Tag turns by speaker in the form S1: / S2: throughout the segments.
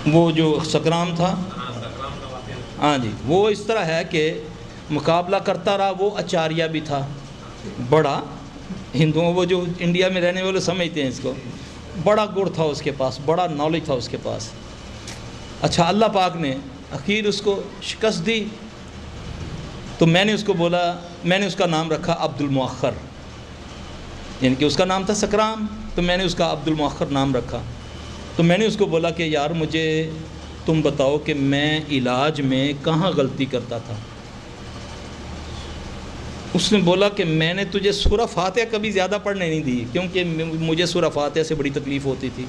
S1: وہ جو سکرام تھا، ہاں جی، وہ اس طرح ہے کہ مقابلہ کرتا رہا. وہ اچاریہ بھی تھا بڑا، ہندوؤں وہ جو انڈیا میں رہنے والے سمجھتے ہیں اس کو، بڑا گڑ تھا اس کے پاس، بڑا نالج تھا اس کے پاس. اچھا، اللہ پاک نے اخیر اس کو شکست دی. تو میں نے اس کو بولا، میں نے اس کا نام رکھا عبد المؤخر، یعنی کہ اس کا نام تھا سکرام، تو میں نے اس کا عبد المؤخر نام رکھا. تو میں نے اس کو بولا کہ یار مجھے تم بتاؤ کہ میں علاج میں کہاں غلطی کرتا تھا. اس نے بولا کہ میں نے تجھے سورہ فاتحہ کبھی زیادہ پڑھنے نہیں دی، کیونکہ مجھے سورہ فاتحہ سے بڑی تکلیف ہوتی تھی.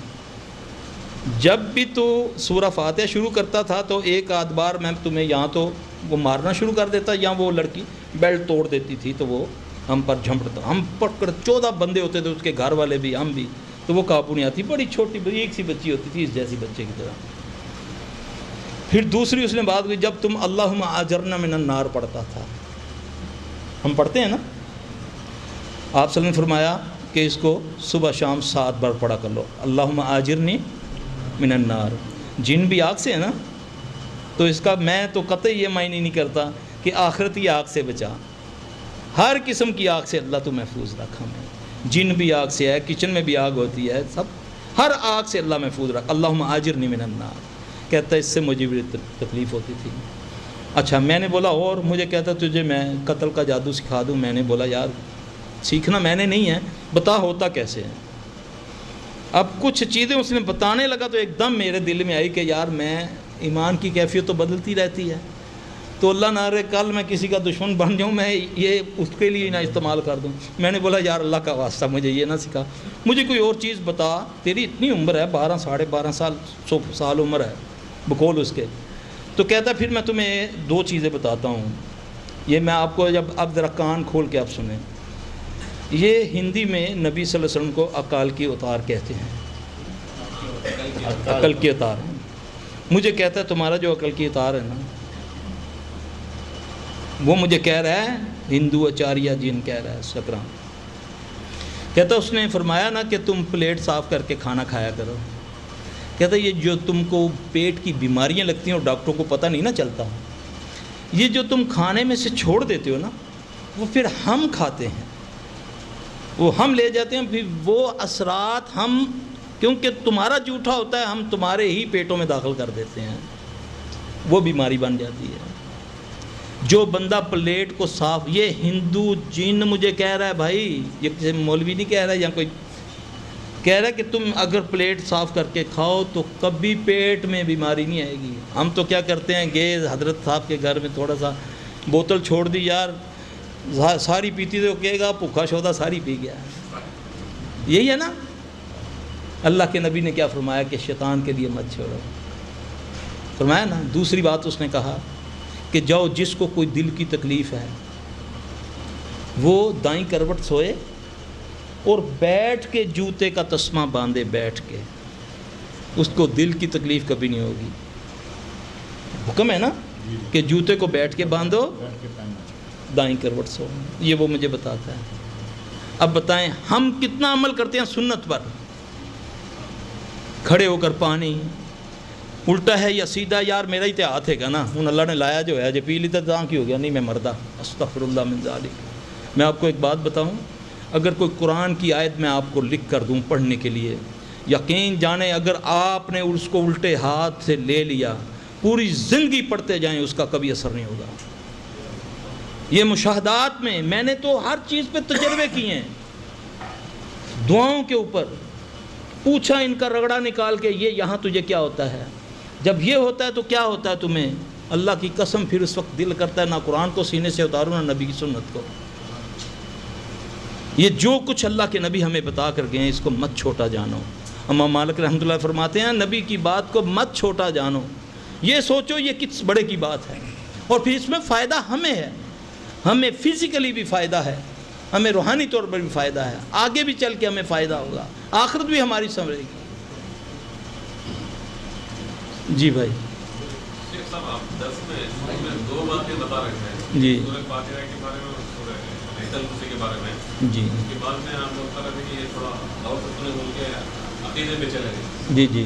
S1: جب بھی تو سورہ فاتحہ شروع کرتا تھا تو ایک آدھ بار میں تمہیں یہاں تو وہ مارنا شروع کر دیتا، یا وہ لڑکی بیلٹ توڑ دیتی تھی تو وہ ہم پر جھمٹتا. ہم پکڑ 14 بندے ہوتے تھے، اس کے گھر والے بھی، ہم بھی، تو وہ قابو نہیں آتی. بڑی چھوٹی ایک سی بچی ہوتی تھی، اس جیسی بچے کی طرح. پھر دوسری اس نے بات کی، جب تم اللہم اجرنا من النار پڑھتا تھا، ہم پڑھتے ہیں نا، آپ صلی اللہ علیہ وسلم نے فرمایا کہ اس کو صبح شام 7 بار پڑھا کر لو، اللہم اجرنی من النار. جن بھی آگ سے ہے نا، تو اس کا میں تو قطعی یہ معنی نہیں کرتا کہ آخرتی آگ سے بچا، ہر قسم کی آگ سے اللہ تو محفوظ رکھا. میں جن بھی آگ سے ہے، کچن میں بھی آگ ہوتی ہے، سب ہر آگ سے اللہ محفوظ رکھ. اللہم اجرنی من النار کہتا ہے، اس سے مجھے بھی تکلیف ہوتی تھی. اچھا، میں نے بولا اور مجھے کہتا تجھے میں قتل کا جادو سکھا دوں. میں نے بولا یار سیکھنا میں نے نہیں ہے، بتا ہوتا کیسے ہے. اب کچھ چیزیں اس نے بتانے لگا تو ایک دم میرے دل میں آئی کہ یار میں ایمان کی کیفیت تو بدلتی رہتی ہے، تو اللہ نہ رہے کل میں کسی کا دشمن بن جاؤں، میں یہ اس کے لیے نہ استعمال کر دوں. میں نے بولا یار اللہ کا واسطہ مجھے یہ نہ سکھا، مجھے کوئی اور چیز بتا. تیری اتنی عمر ہے، 12 ساڑھے 12 سال عمر ہے بقول اس کے. تو کہتا پھر میں تمہیں 2 چیزیں بتاتا ہوں. یہ میں آپ کو اب ذرا کان کھول کے آپ سنیں. یہ ہندی میں نبی صلی اللہ علیہ وسلم کو عقال کی اتار کہتے ہیں، عقل کی اتار. مجھے کہتا ہے تمہارا جو عقل کی اتار ہے نا، وہ مجھے کہہ رہا ہے ہندو اچاریہ جن کہہ رہا ہے سکرام. کہتا اس نے فرمایا نا کہ تم پلیٹ صاف کر کے کھانا کھایا کرو. کہتا یہ جو تم کو پیٹ کی بیماریاں لگتی ہیں اور ڈاکٹروں کو پتہ نہیں نا چلتا، یہ جو تم کھانے میں سے چھوڑ دیتے ہو نا، وہ پھر ہم کھاتے ہیں، وہ ہم لے جاتے ہیں. پھر وہ اثرات ہم، کیونکہ تمہارا جھوٹا ہوتا ہے، ہم تمہارے ہی پیٹوں میں داخل کر دیتے ہیں، وہ بیماری بن جاتی ہے. جو بندہ پلیٹ کو صاف، یہ ہندو جن مجھے کہہ رہا ہے بھائی، یہ کسی مولوی نہیں کہہ رہا ہے یا کوئی کہہ رہا ہے کہ تم اگر پلیٹ صاف کر کے کھاؤ تو کبھی پیٹ میں بیماری نہیں آئے گی. ہم تو کیا کرتے ہیں، گئے حضرت صاحب کے گھر میں تھوڑا سا بوتل چھوڑ دی، یار ساری پیتی تو کہے گا بھوکا شودا ساری پی گیا. یہی ہے نا. اللہ کے نبی نے کیا فرمایا کہ شیطان کے لیے مت چھوڑو، فرمایا نا. دوسری بات اس نے کہا کہ جاؤ جس کو کوئی دل کی تکلیف ہے وہ دائیں کروٹ سوئے اور بیٹھ کے جوتے کا تسمہ باندھے، بیٹھ کے، اس کو دل کی تکلیف کبھی نہیں ہوگی. حکم ہے نا کہ جوتے کو بیٹھ کے باندھو، دائیں کروٹ سو. یہ وہ مجھے بتاتا ہے. اب بتائیں ہم کتنا عمل کرتے ہیں سنت پر، کھڑے ہو کر پانی الٹا ہے یا سیدھا، یار میرا ہی ہاتھ ہے گا نا، ہوں اللہ نے لایا جو ہے جو پی لیتا تو کی ہو گیا، نہیں میں مردہ، استغفر اللہ من ذالک. میں آپ کو ایک بات بتاؤں، اگر کوئی قرآن کی آیت میں آپ کو لکھ کر دوں پڑھنے کے لیے، یقین جانیں اگر آپ نے اس کو الٹے ہاتھ سے لے لیا، پوری زندگی پڑھتے جائیں اس کا کبھی اثر نہیں ہوگا. یہ مشاہدات میں نے تو ہر چیز پہ تجربے کیے ہیں. دعاؤں کے اوپر پوچھا ان کا رگڑا نکال کے، یہ یہاں تجھے کیا ہوتا ہے، جب یہ ہوتا ہے تو کیا ہوتا ہے تمہیں. اللہ کی قسم پھر اس وقت دل کرتا ہے نہ قرآن کو سینے سے اتارو نہ نبی کی سنت کو. یہ جو کچھ اللہ کے نبی ہمیں بتا کر گئے ہیں اس کو مت چھوٹا جانو. امام مالک رحمۃ اللہ فرماتے ہیں نبی کی بات کو مت چھوٹا جانو، یہ سوچو یہ کس بڑے کی بات ہے، اور پھر اس میں فائدہ ہمیں ہے، ہمیں فزیکلی بھی فائدہ ہے، ہمیں روحانی طور پر بھی فائدہ ہے، آگے بھی چل کے ہمیں فائدہ ہوگا، آخرت بھی ہماری سنورے گی. جی بھائی.
S2: شیخ صاحب آپ 10 میں 2 باتیں بتا رہے ہیں،
S1: جی
S2: سورہ فاتحہ کے بارے میں اور سورہ آیت الکرسی کے بارے میں.
S1: جی
S2: اس کے بعد میں آپ بتا رہے تھے کہ یہ تھوڑا اور سننے بول کے عقیدے میں چلے گئے.
S1: جی جی.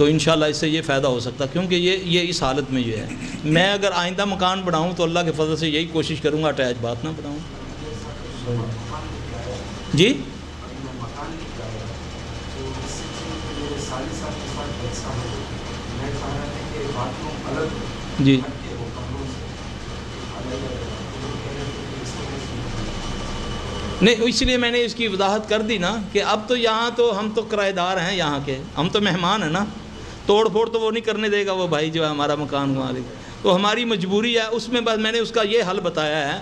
S1: تو انشاءاللہ اس سے یہ فائدہ ہو سکتا، کیونکہ یہ اس حالت میں یہ ہے. میں اگر آئندہ مکان بناؤں تو اللہ کے فضل سے یہی کوشش کروں گا اٹیچ بات نہ بناؤں. جی جی نہیں، اس لیے میں نے اس کی وضاحت کر دی نا کہ اب تو یہاں تو ہم تو کرایہ دار ہیں، یہاں کے ہم تو مہمان ہیں نا. توڑ پھوڑ تو وہ نہیں کرنے دے گا وہ بھائی جو ہے ہمارا مکان مالک. تو ہماری مجبوری ہے اس میں. بس میں نے اس کا یہ حل بتایا ہے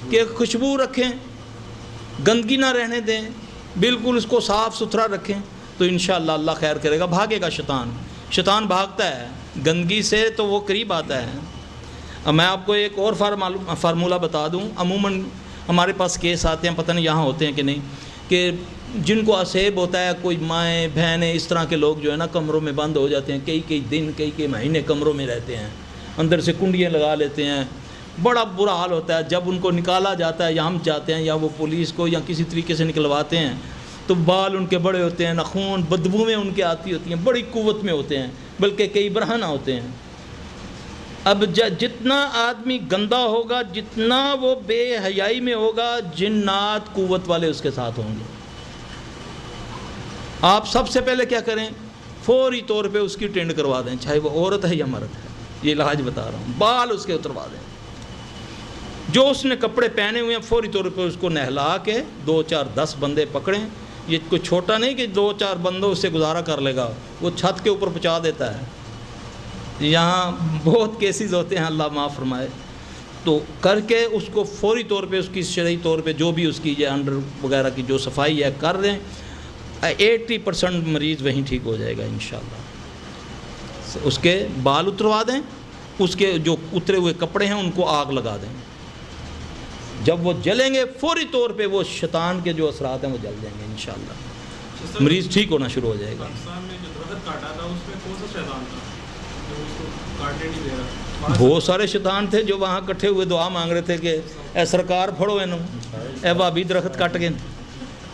S1: کہ خوشبو رکھیں، گندگی نہ رہنے دیں، بالکل اس کو صاف ستھرا رکھیں تو انشاءاللہ اللہ خیر کرے گا. بھاگے گا شیطان بھاگتا ہے گندگی سے تو وہ قریب آتا ہے. اب میں آپ کو ایک اور فارمولہ بتا دوں. عموماً ہمارے پاس کیس آتے ہیں، پتہ نہیں یہاں ہوتے ہیں کہ نہیں، کہ جن کو اسیب ہوتا ہے، کوئی مائیں بہنیں اس طرح کے لوگ جو ہے نا کمروں میں بند ہو جاتے ہیں، کئی دن کئی مہینے کمروں میں رہتے ہیں، اندر سے کنڈیاں لگا لیتے ہیں. بڑا برا حال ہوتا ہے جب ان کو نکالا جاتا ہے یا ہم جاتے ہیں یا وہ پولیس کو یا کسی طریقے سے نکلواتے ہیں تو بال ان کے بڑے ہوتے ہیں، ناخن بدبو میں ان کے آتی ہوتی ہیں، بڑی قوت میں ہوتے ہیں، بلکہ کئی برہنہ ہوتے ہیں. اب جتنا آدمی گندا ہوگا، جتنا وہ بے حیائی میں ہوگا، جنات قوت والے اس کے ساتھ ہوں گے. آپ سب سے پہلے کیا کریں؟ فوری طور پہ اس کی ٹینڈ کروا دیں، چاہے وہ عورت ہے یا مرد ہے. یہ علاج بتا رہا ہوں. بال اس کے اتروا دیں. جو اس نے کپڑے پہنے ہوئے ہیں فوری طور پہ اس کو نہلا کے 2 4 10 بندے پکڑیں. یہ کوئی چھوٹا نہیں کہ 2 4 بندوں سے گزارا کر لے گا، وہ چھت کے اوپر پہنچا دیتا ہے. یہاں بہت کیسز ہوتے ہیں، اللہ معاف فرمائے. تو کر کے اس کو فوری طور پہ اس کی شرعی طور پہ جو بھی اس کی یہ انڈر وغیرہ کی جو صفائی ہے کر دیں. 80% مریض وہیں ٹھیک ہو جائے گا انشاءاللہ. اس کے بال اتروا دیں، اس کے جو اترے ہوئے کپڑے ہیں ان کو آگ لگا دیں. جب وہ جلیں گے فوری طور پہ وہ شیطان کے جو اثرات ہیں وہ جل جائیں گے انشاءاللہ. مریض ٹھیک ہونا شروع ہو جائے گا.
S2: پاکستان میں جو درخت کاٹا تھا اس میں کون سا شیطان تھا جو اس کو کاٹنے نہیں دے رہا؟
S1: بہت سارے شیطان تھے جو وہاں کٹھے ہوئے دعا مانگ رہے تھے کہ اے سرکار پھڑو انہوں، اے بھابی درخت کٹ گئے.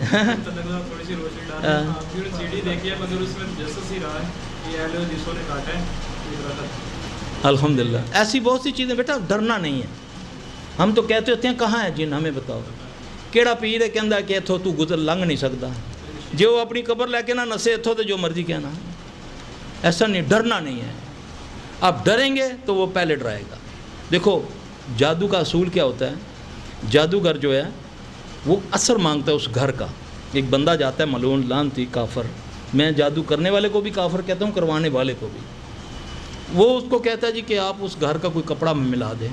S2: تھوڑی سی روشنی ڈالیں. آپ کی سیڑھی دیکھیے مگر اس میں جسس ہی رہا ہے کہ اہل حدیثوں نے کاٹا ہے یہ درخت.
S1: الحمدللہ ایسی بہت سی چیزیں. بیٹا ڈرنا نہیں ہے. ہم تو کہتے ہوتے ہیں کہاں ہے جن، ہمیں بتاؤ کیڑا پیر ہے کہندا کہ اتھوں تو گزر لنگ نہیں سکتا، جو اپنی قبر لے کے نہ نسے اتھوں تو جو مرضی کہنا. ایسا نہیں، ڈرنا نہیں ہے. آپ ڈریں گے تو وہ پہلے ڈرائے گا. دیکھو جادو کا اصول کیا ہوتا ہے؟ جادوگر جو ہے وہ اثر مانگتا ہے اس گھر کا. ایک بندہ جاتا ہے ملعون لعنتی کافر، میں جادو کرنے والے کو بھی کافر کہتا ہوں، کروانے والے کو بھی. وہ اس کو کہتا ہے جی کہ آپ اس گھر کا کوئی کپڑا ملا دیں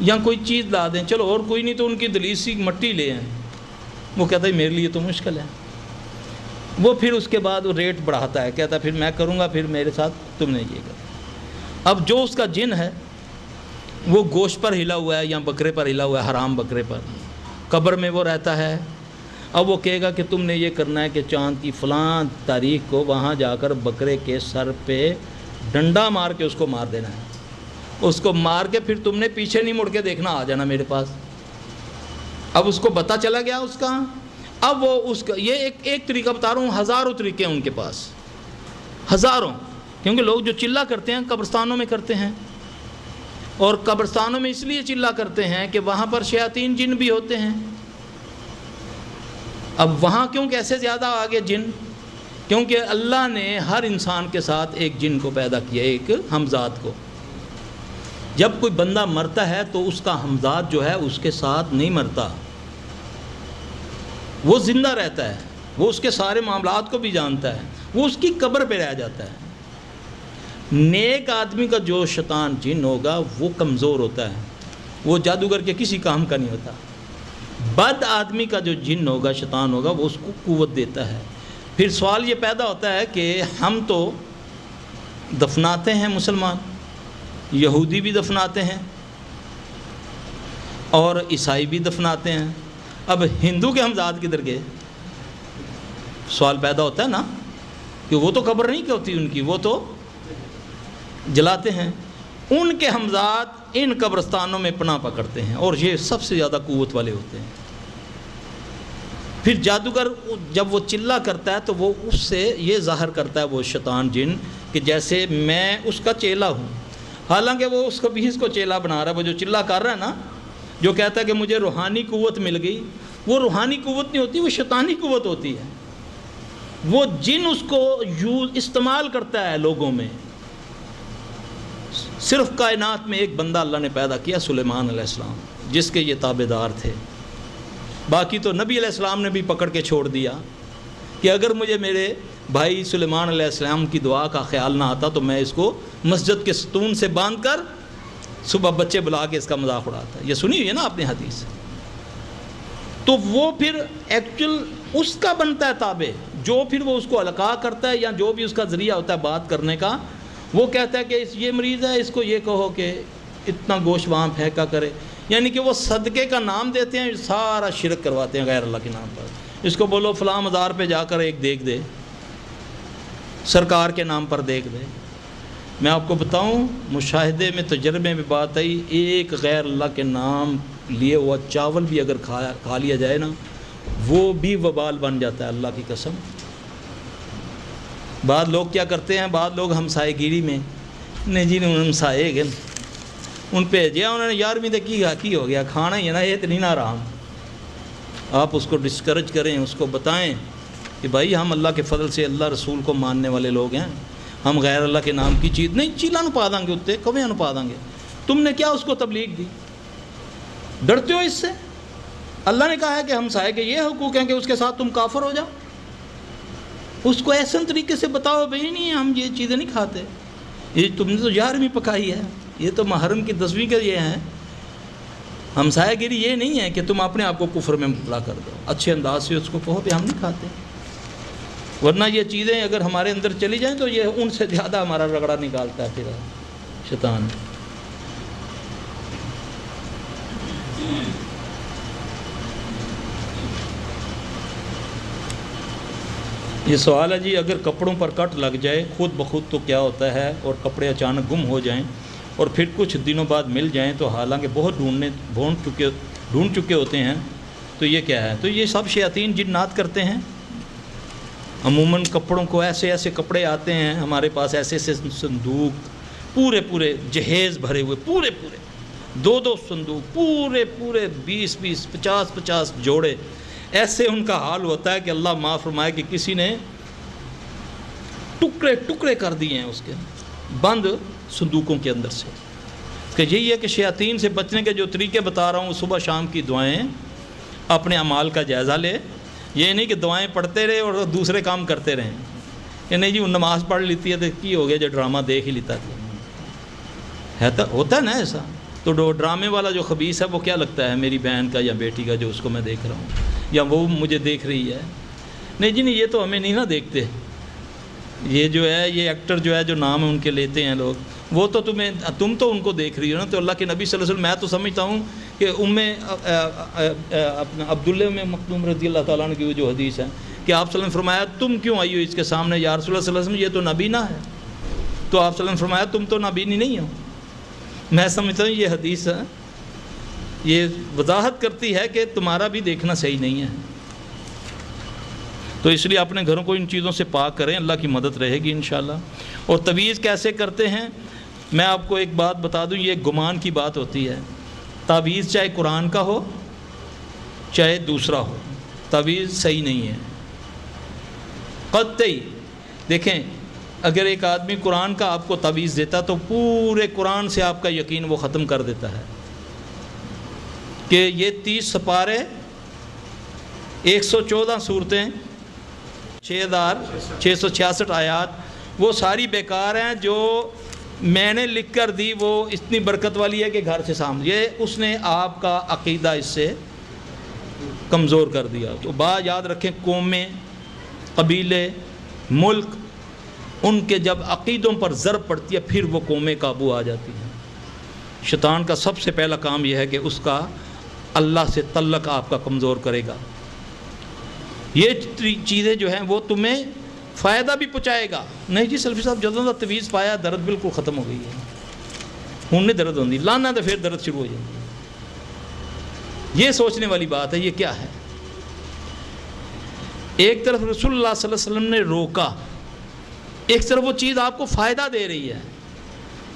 S1: یا کوئی چیز لا دیں، چلو اور کوئی نہیں تو ان کی دلیسی مٹی لے آئیں. وہ کہتا ہے میرے لیے تو مشکل ہے. وہ پھر اس کے بعد وہ ریٹ بڑھاتا ہے، کہتا ہے پھر میں کروں گا، پھر میرے ساتھ تم نے یہ کرا. اب جو اس کا جن ہے وہ گوشت پر ہلا ہوا ہے یا بکرے پر ہلا ہوا ہے، حرام بکرے پر، قبر میں وہ رہتا ہے. اب وہ کہے گا کہ تم نے یہ کرنا ہے کہ چاند کی فلاں تاریخ کو وہاں جا کر بکرے کے سر پہ ڈنڈا مار کے اس کو مار دینا ہے. اس کو مار کے پھر تم نے پیچھے نہیں مڑ کے دیکھنا، آ جانا میرے پاس. اب اس کو پتہ چلا گیا اس کا. اب وہ اس کا یہ ایک طریقہ بتا رہا ہوں، ہزاروں طریقے ہیں ان کے پاس، ہزاروں. کیونکہ لوگ جو چلہ کرتے ہیں قبرستانوں میں کرتے ہیں، اور قبرستانوں میں اس لیے چلہ کرتے ہیں کہ وہاں پر شیاطین جن بھی ہوتے ہیں. اب وہاں کیوں کیسے زیادہ آگے جن؟ کیونکہ اللہ نے ہر انسان کے ساتھ ایک جن کو پیدا کیا، ایک ہمزاد کو. جب کوئی بندہ مرتا ہے تو اس کا ہمزاد جو ہے اس کے ساتھ نہیں مرتا، وہ زندہ رہتا ہے، وہ اس کے سارے معاملات کو بھی جانتا ہے، وہ اس کی قبر پہ رہ جاتا ہے. نیک آدمی کا جو شیطان جن ہوگا وہ کمزور ہوتا ہے، وہ جادوگر کے کسی کام کا نہیں ہوتا. بد آدمی کا جو جن ہوگا، شیطان ہوگا، وہ اس کو قوت دیتا ہے. پھر سوال یہ پیدا ہوتا ہے کہ ہم تو دفناتے ہیں، مسلمان یہودی بھی دفناتے ہیں اور عیسائی بھی دفناتے ہیں، اب ہندو کے ہمزاد کدھر گئے؟ سوال پیدا ہوتا ہے نا، کہ وہ تو قبر نہیں ہوتی ان کی، وہ تو جلاتے ہیں. ان کے ہمزاد ان قبرستانوں میں پناہ پکڑتے ہیں اور یہ سب سے زیادہ قوت والے ہوتے ہیں. پھر جادوگر جب وہ چلا کرتا ہے تو وہ اس سے یہ ظاہر کرتا ہے وہ شیطان جن کہ جیسے میں اس کا چیلا ہوں، حالانکہ وہ اس کو چیلا بنا رہا ہے۔ وہ جو چلا کر رہا ہے نا، جو کہتا ہے کہ مجھے روحانی قوت مل گئی، وہ روحانی قوت نہیں ہوتی، وہ شیطانی قوت ہوتی ہے۔ وہ جن اس کو استعمال کرتا ہے لوگوں میں۔ صرف کائنات میں ایک بندہ اللہ نے پیدا کیا، سلیمان علیہ السلام، جس کے یہ تابع دار تھے۔ باقی تو نبی علیہ السلام نے بھی پکڑ کے چھوڑ دیا کہ اگر مجھے میرے بھائی سلیمان علیہ السلام کی دعا کا خیال نہ آتا تو میں اس کو مسجد کے ستون سے باندھ کر صبح بچے بلا کے اس کا مذاق اڑاتا۔ یہ سنی ہوئی ہے نا آپ نے حدیث۔ تو وہ پھر ایکچوئل اس کا بنتا ہے تابع، جو پھر وہ اس کو القاء کرتا ہے یا جو بھی اس کا ذریعہ ہوتا ہے بات کرنے کا۔ وہ کہتا ہے کہ یہ مریض ہے، اس کو یہ کہو کہ اتنا گوشت وہاں پھینکا کرے، یعنی کہ وہ صدقے کا نام دیتے ہیں، سارا شرک کرواتے ہیں غیر اللہ کے نام پر۔ اس کو بولو فلاں مزار پہ جا کر ایک دیکھ دے، سرکار کے نام پر دیکھ دے۔ میں آپ کو بتاؤں، مشاہدے میں تجربے میں بات آئی، ایک غیر اللہ کے نام لیے ہوا چاول بھی اگر کھا لیا جائے نا، وہ بھی وبال بن جاتا ہے، اللہ کی قسم۔ بعض لوگ کیا کرتے ہیں، بعض لوگ ہمسائے گیری میں نہیں جی ہمسائے گئے ان پہ جیا انہوں نے 11ویں تک کی ہو گیا، کھانا ہی ہے نا، یہ تو نہیں نا آرام۔ آپ اس کو ڈسکریج کریں، اس کو بتائیں کہ بھائی ہم اللہ کے فضل سے اللہ رسول کو ماننے والے لوگ ہیں، ہم غیر اللہ کے نام کی چیز نہیں چیلا نو پا دیں گے، اتنے کبھی نو پا دیں گے۔ تم نے کیا اس کو تبلیغ دی؟ ڈرتے ہو اس سے؟ اللہ نے کہا ہے کہ ہمسائے کے یہ حقوق ہیں کہ اس کے ساتھ تم کافر ہو جاؤ۔ اس کو ایسے طریقے سے بتاؤ بھائی نہیں ہم یہ چیزیں نہیں کھاتے، یہ تم نے تو 11ویں پکائی ہے، یہ تو محرم کی 10ویں کے یہ ہیں۔ ہمسایہ گیری یہ نہیں ہے کہ تم اپنے آپ کو کفر میں مبتلا کر دو، اچھے انداز سے اس کو کہو کہ ہم نہیں کھاتے، ورنہ یہ چیزیں اگر ہمارے اندر چلی جائیں تو یہ ان سے زیادہ ہمارا رگڑا نکالتا ہے پھر شیطان۔ یہ سوال ہے جی، اگر کپڑوں پر کٹ لگ جائے خود بخود تو کیا ہوتا ہے، اور کپڑے اچانک گم ہو جائیں اور پھر کچھ دنوں بعد مل جائیں تو حالانکہ بہت ڈھونڈ چکے ہوتے ہیں، تو یہ کیا ہے؟ تو یہ سب شیاطین جنات کرتے ہیں۔ عموماً کپڑوں کو ایسے کپڑے آتے ہیں ہمارے پاس، ایسے صندوق پورے جہیز بھرے ہوئے، پورے 2 صندوق پورے 20 50 جوڑے، ایسے ان کا حال ہوتا ہے کہ اللہ معاف فرمائے کہ کسی نے ٹکڑے کر دیے ہیں اس کے بند صندوقوں کے اندر سے۔ کہ یہی ہے کہ شیاطین سے بچنے کے جو طریقے بتا رہا ہوں، صبح شام کی دعائیں، اپنے اعمال کا جائزہ لے، یہ نہیں کہ دعائیں پڑھتے رہے اور دوسرے کام کرتے رہیں کہ نہیں جی وہ نماز پڑھ لیتی ہے تو کی ہو گیا جو ڈرامہ دیکھ ہی لیتا تھا، ہوتا ہے نا ایسا۔ تو ڈرامے والا جو خبیث ہے وہ کیا لگتا ہے میری بہن کا یا بیٹی کا جو اس کو میں دیکھ رہا ہوں، یا وہ مجھے دیکھ رہی ہے؟ نہیں جی نہیں، یہ تو ہمیں نہیں نا دیکھتے، یہ جو ہے یہ ایکٹر جو ہے جو نام ان کے لیتے ہیں لوگ، وہ تو تم تو ان کو دیکھ رہی ہو نا۔ تو اللہ کے نبی صلی اللہ علیہ وسلم، میں تو سمجھتا ہوں کہ اپنا عبداللہ مکتوم رضی اللہ تعالیٰ عنہ کی جو حدیث ہے کہ آپ صلی اللہ علیہ وسلم فرمایا تم کیوں آئی ہو اس کے سامنے یا رسول اللہ صلی اللہ علیہ وسلم، یہ تو نبی نہ ہے۔ تو آپ صلی اللہ علیہ وسلم فرمایا تم تو نبی نہیں ہو۔ میں سمجھتا ہوں یہ حدیث ہے، یہ وضاحت کرتی ہے کہ تمہارا بھی دیکھنا صحیح نہیں ہے۔ تو اس لیے اپنے گھروں کو ان چیزوں سے پاک کریں، اللہ کی مدد رہے گی انشاءاللہ۔ اور تعویذ کیسے کرتے ہیں، میں آپ کو ایک بات بتا دوں، یہ گمان کی بات ہوتی ہے۔ تعویذ چاہے قرآن کا ہو چاہے دوسرا ہو، تعویذ صحیح نہیں ہے قطعی۔ دیکھیں اگر ایک آدمی قرآن کا آپ کو تعویذ دیتا تو پورے قرآن سے آپ کا یقین وہ ختم کر دیتا ہے کہ یہ 30 سپارے 114 صورتیں 6666 آیات وہ ساری بیکار ہیں، جو میں نے لکھ کر دی وہ اتنی برکت والی ہے کہ گھر سے سامنے، یہ اس نے آپ کا عقیدہ اس سے کمزور کر دیا۔ تو بات یاد رکھیں، قومیں، قبیلے، ملک، ان کے جب عقیدوں پر ضرب پڑتی ہے پھر وہ قومیں قابو آ جاتی ہیں۔ شیطان کا سب سے پہلا کام یہ ہے کہ اس کا اللہ سے تعلق آپ کا کمزور کرے گا۔ یہ چیزیں جو ہیں وہ تمہیں فائدہ بھی پہنچائے گا۔ نہیں جی سلفی صاحب جدوں کا تعویذ پایا درد بالکل ختم ہو گئی ہے، ہوں نہیں درد ہوتی، لانا تو پھر درد شروع ہو جاتی ہے۔ یہ سوچنے والی بات ہے، یہ کیا ہے؟ ایک طرف رسول اللہ صلی اللہ علیہ وسلم نے روکا، ایک طرف وہ چیز آپ کو فائدہ دے رہی ہے،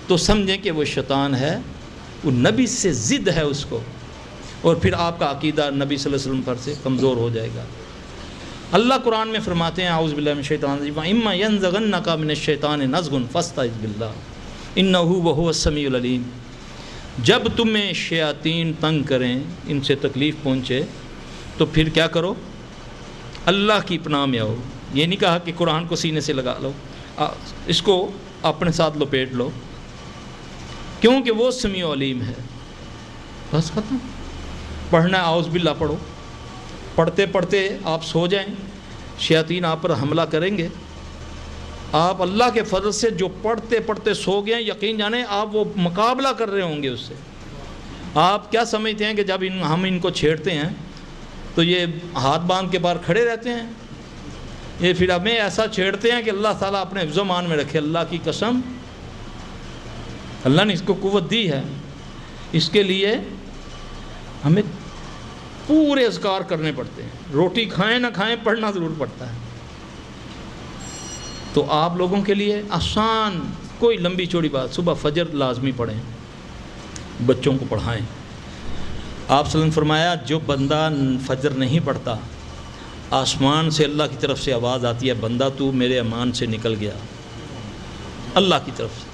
S1: تو سمجھیں کہ وہ شیطان ہے، وہ نبی سے ضد ہے اس کو، اور پھر آپ کا عقیدہ نبی صلی اللہ علیہ وسلم پر سے کمزور ہو جائے گا۔ اللہ قرآن میں فرماتے ہیں اعوذ باللہ من الشیطان الرجیم اما ینزغنک من الشیطان نزغ فاستعذ باللہ انہ وہو السمیع العلیم۔ جب تمہیں شیاطین تنگ کریں، ان سے تکلیف پہنچے، تو پھر کیا کرو؟ اللہ کی پناہ میں آؤ۔ یہ نہیں کہا کہ قرآن کو سینے سے لگا لو، اس کو اپنے ساتھ لپیٹ لو، کیونکہ وہ سمیع علیم ہے۔ بس ختم۔ پڑھنا ہے اعوذ باللہ پڑھو، پڑھتے پڑھتے آپ سو جائیں، شیاطین آپ پر حملہ کریں گے، آپ اللہ کے فضل سے جو پڑھتے پڑھتے سو گئے، یقین جانیں آپ وہ مقابلہ کر رہے ہوں گے اس سے۔ آپ کیا سمجھتے ہیں کہ جب ہم ان کو چھیڑتے ہیں تو یہ ہاتھ باندھ کے باہر کھڑے رہتے ہیں؟ یہ پھر ہمیں ایسا چھیڑتے ہیں کہ اللہ تعالیٰ اپنے حفظ و مان میں رکھے۔ اللہ کی قسم، اللہ نے اس کو قوت دی ہے، اس کے لیے ہمیں پورے اذکار کرنے پڑتے ہیں، روٹی کھائیں نہ کھائیں پڑھنا ضرور پڑتا ہے۔ تو آپ لوگوں کے لیے آسان، کوئی لمبی چوڑی بات، صبح فجر لازمی پڑھیں، بچوں کو پڑھائیں۔ آپ صلی اللہ علیہ وسلم فرمایا جو بندہ فجر نہیں پڑھتا، آسمان سے اللہ کی طرف سے آواز آتی ہے بندہ تو میرے امان سے نکل گیا، اللہ کی طرف سے۔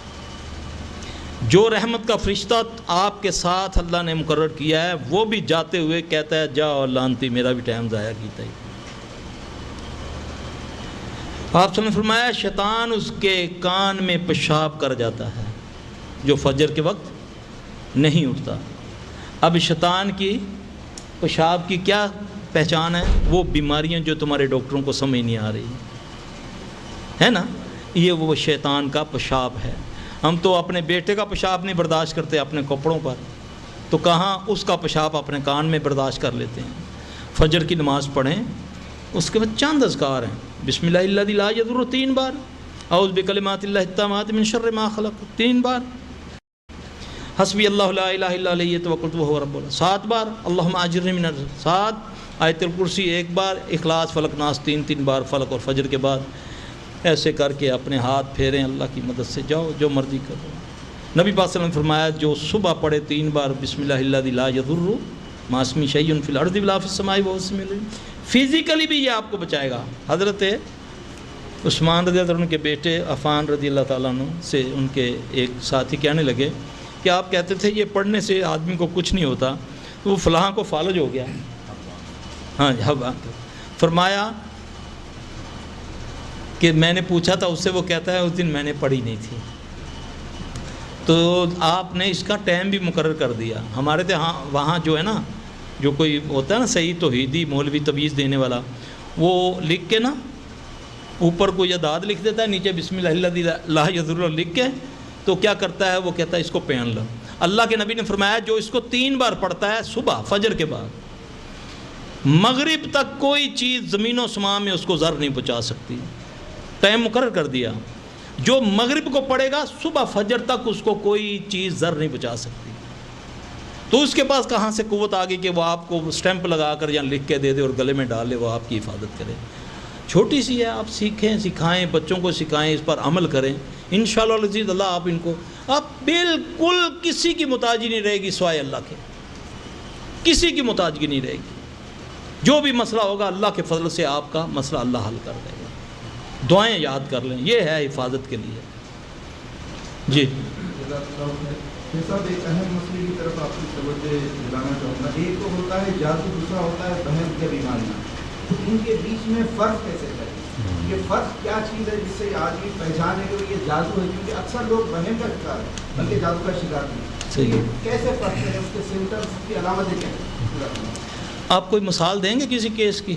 S1: جو رحمت کا فرشتہ آپ کے ساتھ اللہ نے مقرر کیا ہے، وہ بھی جاتے ہوئے کہتا ہے جا اور لانتی، میرا بھی ٹائم ضائع کیتا ہی۔ آپ صلی اللہ علیہ وسلم نے فرمایا شیطان اس کے کان میں پیشاب کر جاتا ہے جو فجر کے وقت نہیں اٹھتا۔ اب شیطان کی پیشاب کی کیا پہچان ہے؟ وہ بیماریاں جو تمہارے ڈاکٹروں کو سمجھ نہیں آ رہی ہے نا، یہ وہ شیطان کا پیشاب ہے۔ ہم تو اپنے بیٹے کا پیشاب نہیں برداشت کرتے اپنے کپڑوں پر، تو کہاں اس کا پیشاب اپنے کان میں برداشت کر لیتے ہیں۔ فجر کی نماز پڑھیں، اس کے بعد چند اذکار ہیں، بسم اللہ الذی لا یضر 3 بار، اعوذ بکلمات اللہ التامات من شر ما خلق 3 بار، حسبی اللہ لا الہ الا علیہ توکلت وہو رب العرش 7 بار، اللہم اجرنی من النار 7، آیت الکرسی 1 بار، اخلاص فلق ناس 3 بار فلق اور فجر کے بعد۔ ایسے کر کے اپنے ہاتھ پھیریں، اللہ کی مدد سے جاؤ، جو مرضی کرو۔ نبی پاک صلی اللہ علیہ وسلم نے فرمایا جو صبح پڑھے 3 بار بسم اللہ الذی لا یضر مع اسمہ شیء فی الارض ولا فی السماء وہو السمیع العلیم، فزیکلی بھی یہ آپ کو بچائے گا۔ حضرت عثمان رضی اللہ عنہ کے بیٹے عفان رضی اللہ تعالیٰ عنہ سے ان کے ایک ساتھی کہنے لگے کہ آپ کہتے تھے یہ پڑھنے سے آدمی کو کچھ نہیں ہوتا، تو وہ فلاں کو فالج ہو گیا۔ ہاں جی، فرمایا کہ میں نے پوچھا تھا اس سے، وہ کہتا ہے اس دن میں نے پڑھی نہیں تھی۔ تو آپ نے اس کا ٹائم بھی مقرر کر دیا۔ ہمارے وہاں جو ہے نا، جو کوئی ہوتا ہے نا صحیح توحیدی مولوی تویز دینے والا، وہ لکھ کے نا اوپر کوئی اعداد لکھ دیتا ہے، نیچے بسم اللہ الذی لا یضر لکھ کے، تو کیا کرتا ہے وہ کہتا ہے اس کو پہن لو۔ اللہ کے نبی نے فرمایا جو اس کو 3 بار پڑھتا ہے صبح فجر کے بعد، مغرب تک کوئی چیز زمین و سماء میں اس کو ضر نہیں پہنچا سکتی۔ ٹائم مقرر کر دیا، جو مغرب کو پڑھے گا صبح فجر تک اس کو کوئی چیز ضر نہیں پہنچا سکتی۔ تو اس کے پاس کہاں سے قوت آ گئی کہ وہ آپ کو سٹیمپ لگا کر یا لکھ کے دے دے اور گلے میں ڈال لے، وہ آپ کی حفاظت کرے۔ چھوٹی سی ہے، آپ سیکھیں، سکھائیں، بچوں کو سکھائیں، اس پر عمل کریں، انشاءاللہ العزیز اللہ آپ ان کو، آپ بالکل کسی کی محتاجی نہیں رہے گی سوائے اللہ کے، کسی کی محتاجگی نہیں رہے گی۔ جو بھی مسئلہ ہوگا اللہ کے فضل سے آپ کا مسئلہ اللہ حل کر دے گا۔ دعائیں یاد کر لیں، یہ ہے حفاظت کے لیے۔ جی
S3: صاحب ایک اہم مسئلے کی طرف آپ کی توجہ دلانا چاہوں گا۔ ایک تو ہوتا ہے جادو، دوسرا ہوتا ہے وہم کی بیماریاں، تو ان کے بیچ میں فرق کیسے کریں؟ یہ فرق کیا چیز ہے جس سے آدمی پہچانے کہ یہ جادو ہے؟ کیونکہ اکثر لوگ وہم کا شکار ہیں بلکہ جادو کا شکار نہیں۔
S1: صحیح،
S3: کیسے فرق کریں؟ اس کے سمٹمس کی علامتیں کیا ہیں؟
S1: آپ کوئی مثال دیں گے کسی کیس کی؟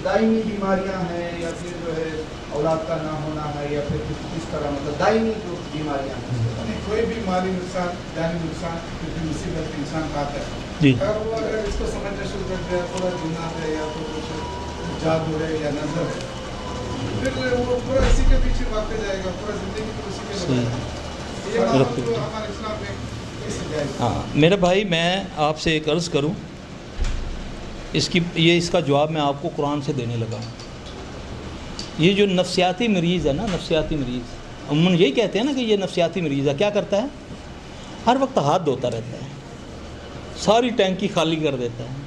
S3: دائمی بیماریاں ہیں، یا پھر جو ہے اولاد کا نہ ہونا ہے، یا پھر کس طرح مطلب دائمی جو بیماریاں ہیں،
S4: کوئی بھی مالی نقصان، جانی نقصان، کسی مصیبت انسان پاتا ہے
S1: جی،
S4: اگر وہ اگر اس کو سمجھنا شروع کر دیا پورا جنات ہے یا تو کچھ جادو ہے یا نظر ہے، پھر وہ پورا اسی کے پیچھے بھاگتے جائے گا، پورا زندگی کو اسی کے لگائے گا۔ یہ بات تو ہمارے اسلام میں کیسے جائے گا؟
S1: ہاں میرے بھائی، میں آپ سے ایک عرض کروں، اس کا جواب میں آپ کو قرآن سے دینے لگا ہوں۔ یہ جو نفسیاتی مریض ہے نا، نفسیاتی مریض، عموماً یہی کہتے ہیں نا کہ یہ نفسیاتی مریض ہے، کیا کرتا ہے؟ ہر وقت ہاتھ دھوتا رہتا ہے، ساری ٹینکی خالی کر دیتا ہے۔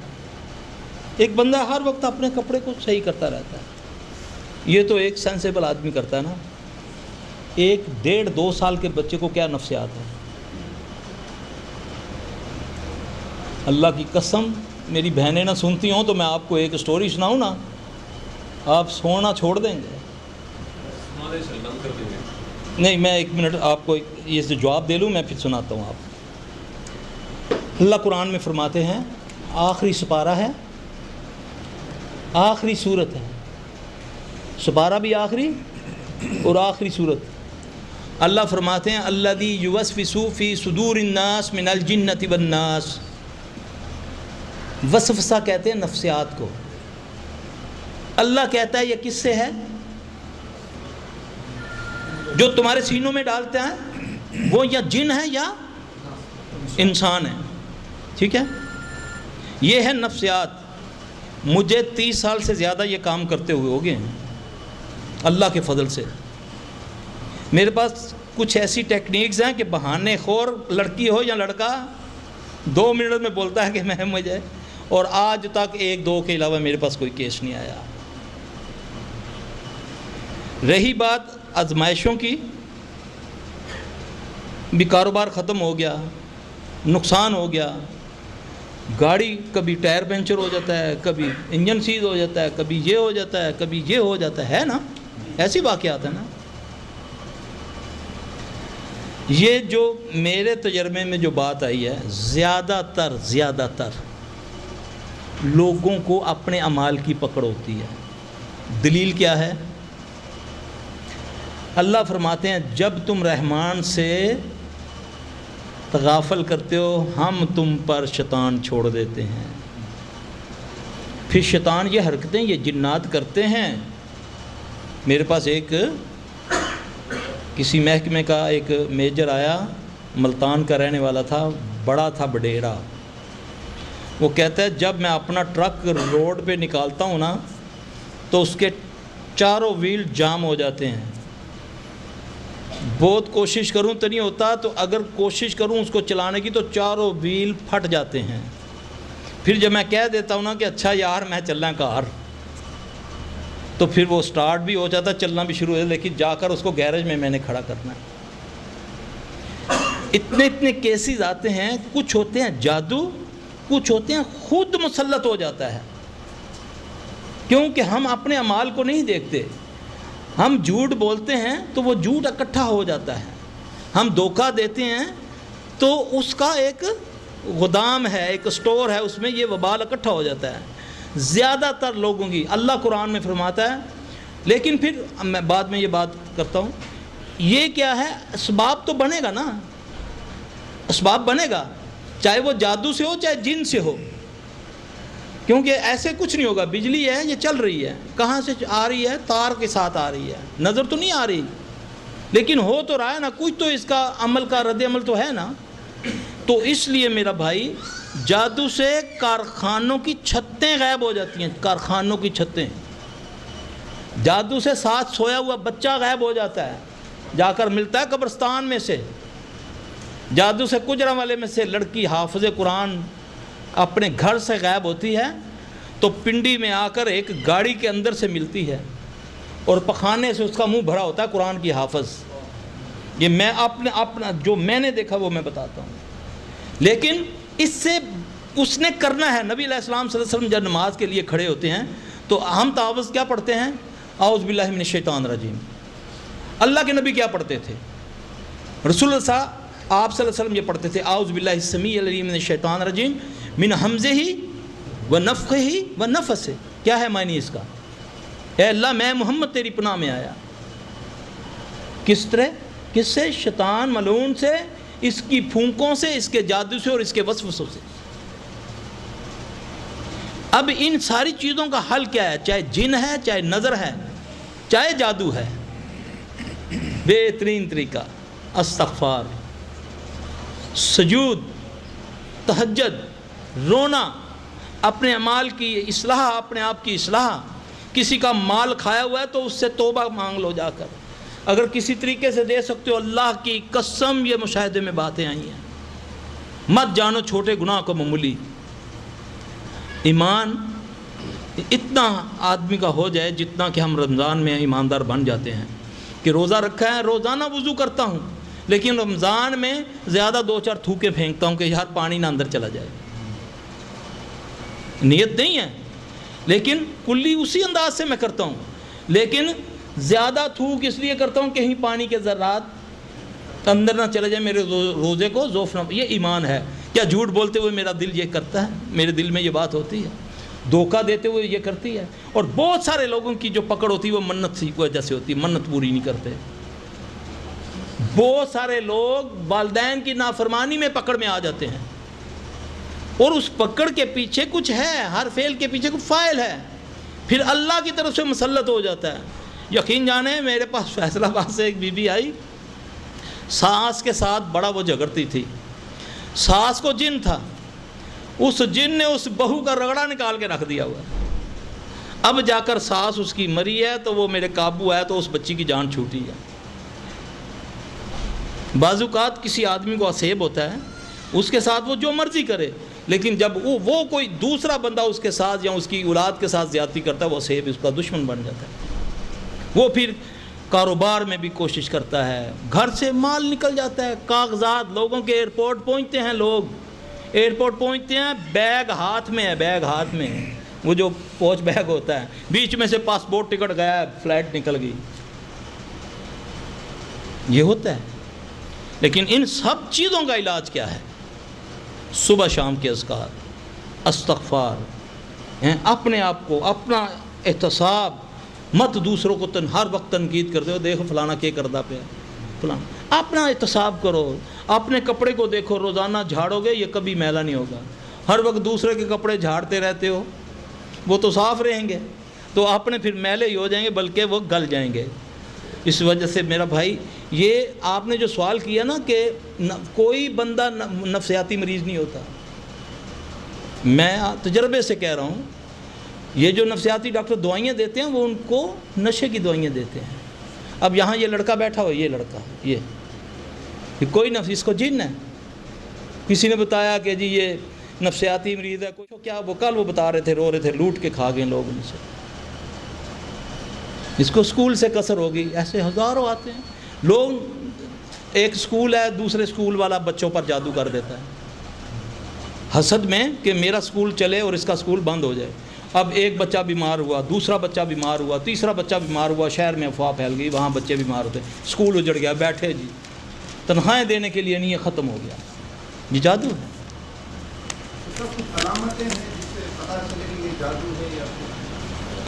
S1: ایک بندہ ہر وقت اپنے کپڑے کو صحیح کرتا رہتا ہے۔ یہ تو ایک سینسیبل آدمی کرتا ہے نا، 1-1.5-2 سال کے بچے کو کیا نفسیات ہے؟ اللہ کی قسم، میری بہنیں نہ سنتی ہوں تو میں آپ کو ایک سٹوری سناؤں نا، آپ سونا چھوڑ دیں گے۔ نہیں، میں 1 منٹ آپ کو یہ جواب دے لوں، میں پھر سناتا ہوں آپ۔ اللہ قرآن میں فرماتے ہیں، آخری سپارہ ہے، آخری صورت ہے، سپارہ بھی آخری اور آخری صورت۔ اللہ فرماتے ہیں، الذی یوسوس فی صدور الناس من الجنۃ والناس۔ وسوسہ کہتے ہیں نفسیات کو۔ اللہ کہتا ہے یہ کس سے ہے؟ جو تمہارے سینوں میں ڈالتے ہیں وہ یا جن ہے یا انسان ہے، ٹھیک ہے؟ یہ ہے نفسیات۔ مجھے 30 سال سے زیادہ یہ کام کرتے ہوئے ہو گئے ہیں اللہ کے فضل سے۔ میرے پاس کچھ ایسی ٹیکنیکس ہیں کہ بہانے خور لڑکی ہو یا لڑکا 2 منٹ میں بولتا ہے کہ میں مجھے، اور آج تک 1-2 کے علاوہ میرے پاس کوئی کیس نہیں آیا۔ رہی بات آزمائشوں کی، بھی کاروبار ختم ہو گیا، نقصان ہو گیا، گاڑی کبھی ٹائر پنچر ہو جاتا ہے، کبھی انجن سیز ہو جاتا ہے، کبھی یہ ہو جاتا ہے، کبھی یہ ہو جاتا ہے نا، ایسی واقعات ہیں نا۔ یہ جو میرے تجربے میں جو بات آئی ہے، زیادہ تر لوگوں کو اپنے اعمال کی پکڑ ہوتی ہے۔ دلیل کیا ہے؟ اللہ فرماتے ہیں، جب تم رحمان سے تغافل کرتے ہو ہم تم پر شیطان چھوڑ دیتے ہیں۔ پھر شیطان یہ حرکتیں یہ جنات کرتے ہیں۔ میرے پاس ایک کسی محکمے کا ایک میجر آیا، ملتان کا رہنے والا تھا، بڑا تھا بڈیرا۔ وہ کہتا ہے جب میں اپنا ٹرک روڈ پہ نکالتا ہوں نا تو اس کے چاروں ویل جام ہو جاتے ہیں۔ بہت کوشش کروں تو نہیں ہوتا، تو اگر کوشش کروں اس کو چلانے کی تو چاروں ویل پھٹ جاتے ہیں۔ پھر جب میں کہہ دیتا ہوں نا کہ اچھا یار میں چلنا کار، تو پھر وہ سٹارٹ بھی ہو جاتا، چلنا بھی شروع ہو جاتا، لیکن جا کر اس کو گیرج میں نے کھڑا کرنا ہے۔ اتنے کیسز آتے ہیں، کچھ ہوتے ہیں جادو، کچھ ہوتے ہیں خود مسلط ہو جاتا ہے، کیونکہ ہم اپنے اعمال کو نہیں دیکھتے۔ ہم جھوٹ بولتے ہیں تو وہ جھوٹ اکٹھا ہو جاتا ہے، ہم دھوکہ دیتے ہیں تو اس کا ایک گودام ہے، ایک سٹور ہے، اس میں یہ وبال اکٹھا ہو جاتا ہے۔ زیادہ تر لوگوں کی اللہ قرآن میں فرماتا ہے، لیکن پھر میں بعد میں یہ بات کرتا ہوں، یہ کیا ہے؟ اسباب تو بنے گا نا، اسباب بنے گا، چاہے وہ جادو سے ہو چاہے جن سے ہو، کیونکہ ایسے کچھ نہیں ہوگا۔ بجلی ہے یہ چل رہی ہے، کہاں سے آ رہی ہے؟ تار کے ساتھ آ رہی ہے، نظر تو نہیں آ رہی، لیکن ہو تو رہا ہے نا، کچھ تو اس کا عمل کا رد عمل تو ہے نا۔ تو اس لیے میرا بھائی، جادو سے کارخانوں کی چھتیں غائب ہو جاتی ہیں، کارخانوں کی چھتیں۔ جادو سے ساتھ سویا ہوا بچہ غائب ہو جاتا ہے، جا کر ملتا ہے قبرستان میں سے۔ جادو سے کجرا والے میں سے لڑکی حافظ قرآن اپنے گھر سے غائب ہوتی ہے تو پنڈی میں آ کر ایک گاڑی کے اندر سے ملتی ہے، اور پخانے سے اس کا منہ بھرا ہوتا ہے قرآن کی حافظ۔ یہ میں اپنا جو میں نے دیکھا وہ میں بتاتا ہوں، لیکن اس سے اس نے کرنا ہے۔ نبی علیہ السلام صلی اللہ علیہ وسلم جب نماز کے لیے کھڑے ہوتے ہیں تو ہم تعوذ کیا پڑھتے ہیں؟ اعوذ باللہ من الشیطان الرجیم۔ اللہ کے نبی کیا پڑھتے تھے؟ رسول اللہ آپ صلی اللہ علیہ وسلم یہ پڑھتے تھے، اعوذ باللہ السمیع العلیم من الشیطان الرجیم من حمزہ و نفخہ و نفثہ۔ کیا ہے معنی اس کا؟ اے اللہ میں محمد تیری پناہ میں آیا۔ کس طرح؟ کس سے؟ شیطان ملعون سے، اس کی پھونکوں سے، اس کے جادو سے اور اس کے وسوسوں سے۔ اب ان ساری چیزوں کا حل کیا ہے؟ چاہے جن ہے، چاہے نظر ہے، چاہے جادو ہے، بہترین طریقہ استغفار، سجود، تہجد، رونا، اپنے اعمال کی اصلاح، اپنے آپ کی اصلاح. کسی کا مال کھایا ہوا ہے تو اس سے توبہ مانگ لو جا کر. اگر کسی طریقے سے دے سکتے ہو، اللہ کی قسم یہ مشاہدے میں باتیں آئی ہیں. مت جانو چھوٹے گناہ کو معمولی. ایمان اتنا آدمی کا ہو جائے جتنا کہ ہم رمضان میں ایماندار بن جاتے ہیں کہ روزہ رکھا ہے، روزانہ وضو کرتا ہوں، لیکن رمضان میں زیادہ 2-4 تھوکے پھینکتا ہوں کہ یار پانی نہ اندر چلا جائے. نیت نہیں ہے لیکن کلی اسی انداز سے میں کرتا ہوں، لیکن زیادہ تھوک اس لیے کرتا ہوں کہیں پانی کے ذرات اندر نہ چلے جائے، میرے روزے کو ذوف نہ. یہ ایمان ہے. کیا جھوٹ بولتے ہوئے میرا دل یہ کرتا ہے؟ میرے دل میں یہ بات ہوتی ہے. دھوکہ دیتے ہوئے یہ کرتی ہے. اور بہت سارے لوگوں کی جو پکڑ ہوتی ہے وہ منت کی وجہ سے ہوتی ہے، منت پوری نہیں کرتے. بہت سارے لوگ والدین کی نافرمانی میں پکڑ میں آ جاتے ہیں، اور اس پکڑ کے پیچھے کچھ ہے، ہر فعل کے پیچھے کچھ فاعل ہے، پھر اللہ کی طرف سے مسلط ہو جاتا ہے. یقین جانے میرے پاس فیصلہ آباد سے ایک بی بی آئی، ساس کے ساتھ بڑا وہ جھگڑتی تھی. ساس کو جن تھا، اس جن نے اس بہو کا رگڑا نکال کے رکھ دیا ہوا. اب جا کر ساس اس کی مری ہے تو وہ میرے قابو ہے تو اس بچی کی جان چھوٹی ہے. بعض اوقات کسی آدمی کو عصیب ہوتا ہے، اس کے ساتھ وہ جو مرضی کرے، لیکن جب وہ کوئی دوسرا بندہ اس کے ساتھ یا اس کی اولاد کے ساتھ زیادتی کرتا ہے، وہ عصیب اس کا دشمن بن جاتا ہے. وہ پھر کاروبار میں بھی کوشش کرتا ہے، گھر سے مال نکل جاتا ہے، کاغذات لوگوں کے ایئرپورٹ پہنچتے ہیں، لوگ ایئرپورٹ پہنچتے ہیں، بیگ ہاتھ میں ہے، بیگ ہاتھ میں ہے، وہ جو پوچھ بیگ ہوتا ہے، بیچ میں سے پاسپورٹ ٹکٹ گیا ہے، فلائٹ نکل گئی. یہ ہوتا ہے. لیکن ان سب چیزوں کا علاج کیا ہے؟ صبح شام کے اذکار، استغفار، اپنے آپ کو، اپنا احتساب. مت دوسروں کو ہر وقت تنقید کرتے ہو، دیکھو فلانا کیا کردہ پہ فلانا. اپنا احتساب کرو. اپنے کپڑے کو دیکھو، روزانہ جھاڑو گے یہ کبھی میلا نہیں ہوگا. ہر وقت دوسرے کے کپڑے جھاڑتے رہتے ہو، وہ تو صاف رہیں گے، تو اپنے پھر میلے ہی ہو جائیں گے، بلکہ وہ گل جائیں گے. اس وجہ سے میرا بھائی، یہ آپ نے جو سوال کیا نا کہ کوئی بندہ نفسیاتی مریض نہیں ہوتا. میں تجربے سے کہہ رہا ہوں، یہ جو نفسیاتی ڈاکٹر دوائیاں دیتے ہیں وہ ان کو نشے کی دوائیاں دیتے ہیں. اب یہاں یہ لڑکا بیٹھا ہو، یہ لڑکا، یہ کوئی نفس، اس کو جن ہے. کسی نے بتایا کہ جی یہ نفسیاتی مریض ہے، کچھ کیا وہ کل وہ بتا رہے تھے، رو رہے تھے، لوٹ کے کھا گئے لوگ ان سے. اس کو اسکول سے کثر ہو گئی. ایسے ہزاروں آتے ہیں لوگ. ایک اسکول ہے، دوسرے اسکول والا بچوں پر جادو کر دیتا ہے حسد میں کہ میرا اسکول چلے اور اس کا اسکول بند ہو جائے. اب ایک بچہ بیمار ہوا، دوسرا بچہ بیمار ہوا، تیسرا بچہ بیمار ہوا، شہر میں افواہ پھیل گئی، وہاں بچے بیمار ہوتے، اسکول اجڑ گیا. بیٹھے جی تنخواہیں دینے کے لیے نہیں، یہ ختم ہو گیا. یہ جادو ہے.
S3: کچھ علامتیں ہیں جس سے پتہ چلے کہ یہ جادو ہے یا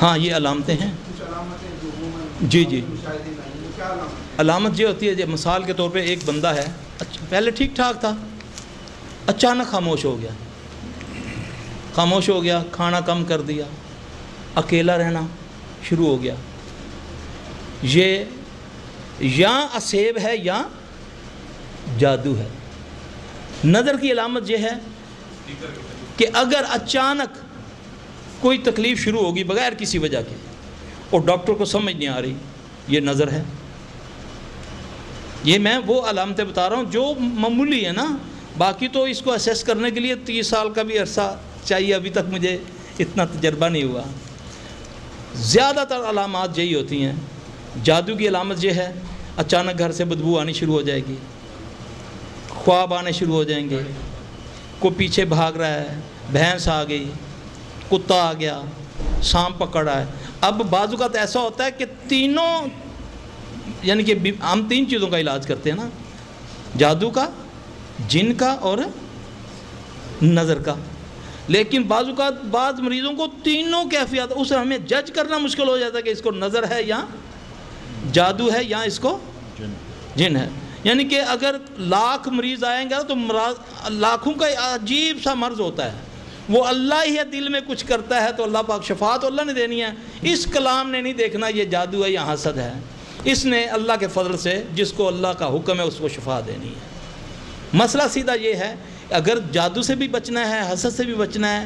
S1: ہاں یہ علامتیں ہیں.
S3: کچھ علامتیں جو عموماً
S1: جی جی
S3: مشاہدے میں ہیں، کیا علامت؟
S1: علامت یہ ہوتی ہے، جب مثال کے طور پہ ایک بندہ ہے، پہلے ٹھیک ٹھاک تھا، اچانک خاموش ہو گیا، خاموش ہو گیا، کھانا کم کر دیا، اکیلا رہنا شروع ہو گیا. یہ یا عصیب ہے یا جادو ہے. نظر کی علامت یہ ہے کہ اگر اچانک کوئی تکلیف شروع ہوگی بغیر کسی وجہ کے اور ڈاکٹر کو سمجھ نہیں آ رہی، یہ نظر ہے. یہ میں وہ علامتیں بتا رہا ہوں جو معمولی ہے نا. باقی تو اس کو اسیس کرنے کے لیے 30 سال کا بھی عرصہ چاہیے. ابھی تک مجھے اتنا تجربہ نہیں ہوا. زیادہ تر علامات یہی ہوتی ہیں. جادو کی علامت یہ ہے، اچانک گھر سے بدبو آنی شروع ہو جائے گی، خواب آنے شروع ہو جائیں گے، کوئی پیچھے بھاگ رہا ہے، بھینس آ گئی، کتا آ گیا، سانپ پکڑ رہا ہے. اب بعض اوقات ایسا ہوتا ہے کہ تینوں، یعنی کہ ہم 3 چیزوں کا علاج کرتے ہیں نا، جادو کا، جن کا اور نظر کا. لیکن بعض اوقات بعض مریضوں کو تینوں کیفیات، اسے ہمیں جج کرنا مشکل ہو جاتا ہے کہ اس کو نظر ہے یا جادو ہے یا اس کو جن ہے. یعنی کہ اگر 1,00,000 مریض آئیں گے تو لاکھوں کا عجیب سا مرض ہوتا ہے. وہ اللہ ہی ہے دل میں کچھ کرتا ہے تو اللہ پاک شفا تو اللہ نے دینی ہے. اس کلام نے نہیں دیکھنا یہ جادو ہے یا حسد ہے. اس نے اللہ کے فضل سے جس کو اللہ کا حکم ہے اس کو شفا دینی ہے. مسئلہ سیدھا یہ ہے، اگر جادو سے بھی بچنا ہے، حسد سے بھی بچنا ہے،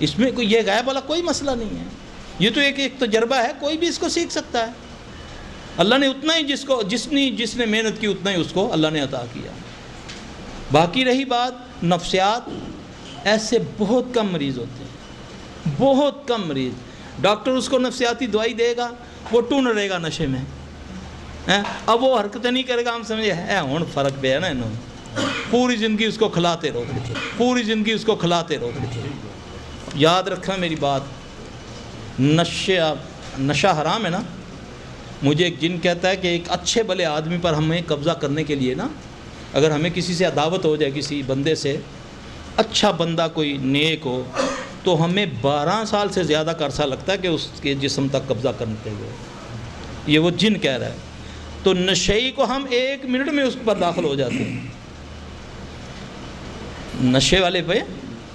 S1: اس میں کوئی یہ غائب والا کوئی مسئلہ نہیں ہے، یہ تو ایک تجربہ ہے، کوئی بھی اس کو سیکھ سکتا ہے۔ اللہ نے اتنا ہی جس نے محنت کی اتنا ہی اس کو اللہ نے عطا کیا۔ باقی رہی بات نفسیات، ایسے بہت کم مریض ہوتے ہیں، بہت کم مریض۔ ڈاکٹر اس کو نفسیاتی دوائی دے گا، وہ ٹون رہے گا نشے میں، اب وہ حرکتیں نہیں کرے گا، ہم سمجھے ہوں فرق پہ ہے نا انہوں نے، پوری زندگی اس کو کھلاتے روک رکھے، پوری زندگی اس کو کھلاتے روک رکھے۔ یاد رکھنا میری بات، نشہ حرام ہے نا۔ مجھے ایک جن کہتا ہے کہ ایک اچھے بھلے آدمی پر ہمیں قبضہ کرنے کے لیے نا، اگر ہمیں کسی سے عداوت ہو جائے، کسی بندے سے، اچھا بندہ کوئی نیک ہو، تو ہمیں 12 سال سے زیادہ کا عرصہ لگتا ہے کہ اس کے جسم تک قبضہ کرتے ہوئے۔ یہ وہ جن کہہ رہا ہے۔ تو نشئی کو ہم 1 منٹ میں اس پر داخل ہو جاتے ہیں، نشے والے پہ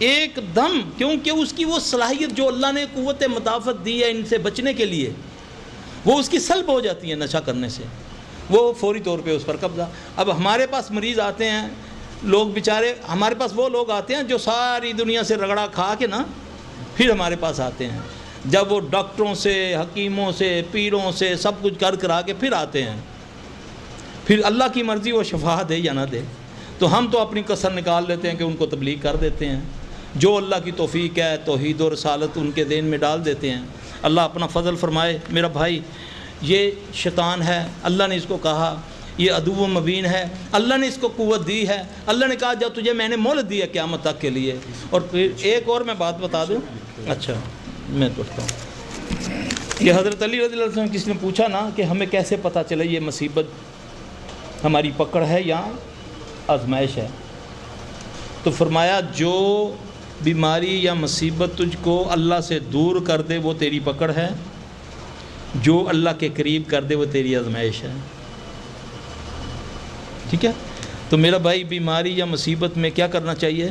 S1: ایک دم، کیونکہ اس کی وہ صلاحیت جو اللہ نے قوت مدافعت دی ہے ان سے بچنے کے لیے، وہ اس کی سلب ہو جاتی ہے نشہ کرنے سے، وہ فوری طور پہ اس پر قبضہ۔ اب ہمارے پاس مریض آتے ہیں لوگ بیچارے، ہمارے پاس وہ لوگ آتے ہیں جو ساری دنیا سے رگڑا کھا کے نا پھر ہمارے پاس آتے ہیں، جب وہ ڈاکٹروں سے، حکیموں سے، پیروں سے سب کچھ کرا کے پھر آتے ہیں، پھر اللہ کی مرضی وہ شفا دے یا نہ دے، تو ہم تو اپنی کسر نکال لیتے ہیں کہ ان کو تبلیغ کر دیتے ہیں، جو اللہ کی توفیق ہے توحید و رسالت ان کے ذہن میں ڈال دیتے ہیں۔ اللہ اپنا فضل فرمائے۔ میرا بھائی یہ شیطان ہے، اللہ نے اس کو کہا یہ عدو مبین ہے، اللہ نے اس کو قوت دی ہے، اللہ نے کہا جب تجھے میں نے مہلت دی ہے قیامت تک کے لیے۔ اور پھر ایک اور میں بات بتا دوں، اچھا میں پڑھتا ہوں، یہ حضرت علی رضی اللہ عنہ کسی نے پوچھا نا کہ ہمیں کیسے پتہ چلے یہ مصیبت ہماری پکڑ ہے یا آزمائش ہے، تو فرمایا جو بیماری یا مصیبت تجھ کو اللہ سے دور کر دے وہ تیری پکڑ ہے، جو اللہ کے قریب کر دے وہ تیری آزمائش ہے۔ ٹھیک ہے، تو میرا بھائی بیماری یا مصیبت میں کیا کرنا چاہیے؟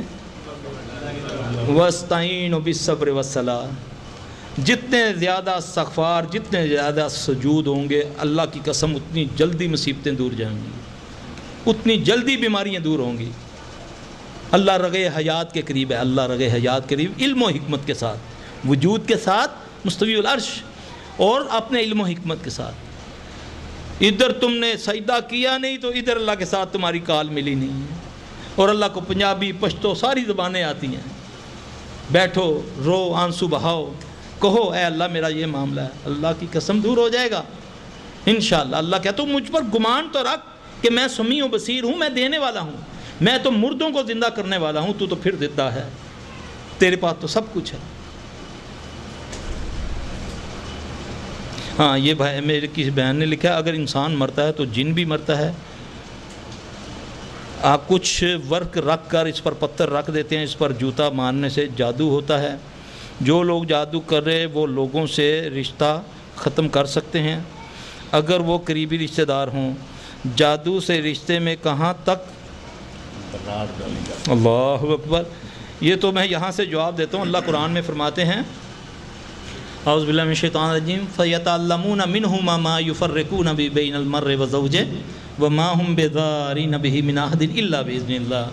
S1: وَاسْتَعِينُوا بِالصَّبْرِ وَالصَّلَاةِ، جتنے زیادہ استغفار، جتنے زیادہ سجود ہوں گے، اللہ کی قسم اتنی جلدی مصیبتیں دور جائیں گی، اتنی جلدی بیماریاں دور ہوں گی۔ اللہ رگے حیات کے قریب ہے، اللہ رگے حیات کے قریب، علم و حکمت کے ساتھ، وجود کے ساتھ، مستوی العرش، اور اپنے علم و حکمت کے ساتھ۔ ادھر تم نے سجدہ کیا نہیں تو ادھر اللہ کے ساتھ تمہاری کال ملی نہیں ہے، اور اللہ کو پنجابی، پشتو ساری زبانیں آتی ہیں۔ بیٹھو، رو، آنسو بہاؤ، کہو اے اللہ میرا یہ معاملہ ہے، اللہ کی قسم دور ہو جائے گا انشاءاللہ۔ اللہ کہتا تو مجھ پر گمان تو رکھ کہ میں سمیع و بصیر ہوں، میں دینے والا ہوں، میں تو مردوں کو زندہ کرنے والا ہوں، تو پھر زندہ ہے، تیرے پاس تو سب کچھ ہے۔ ہاں یہ بھائی میرے کسی بہن نے لکھا ہے اگر انسان مرتا ہے تو جن بھی مرتا ہے۔ آپ کچھ ورق رکھ کر اس پر پتھر رکھ دیتے ہیں، اس پر جوتا مارنے سے جادو ہوتا ہے۔ جو لوگ جادو کر رہے وہ لوگوں سے رشتہ ختم کر سکتے ہیں اگر وہ قریبی رشتہ دار ہوں۔ جادو سے رشتے میں کہاں تک؟ اللہ اکبر، یہ تو میں یہاں سے جواب دیتا ہوں۔ اللہ قرآن میں فرماتے ہیں اعوذ باللہ من الشیطان الرجیم فَيَتَعَلَّمُونَ مِنْهُمَا مَا يُفَرِّقُونَ بِبَيْنَ الْمَرِّ وَزَوْجِهِ وَمَا هُمْ بِضَارِّينَ بِهِ مِنْ أَحَدٍ إِلَّا بِإِذْنِ اللَّهِ۔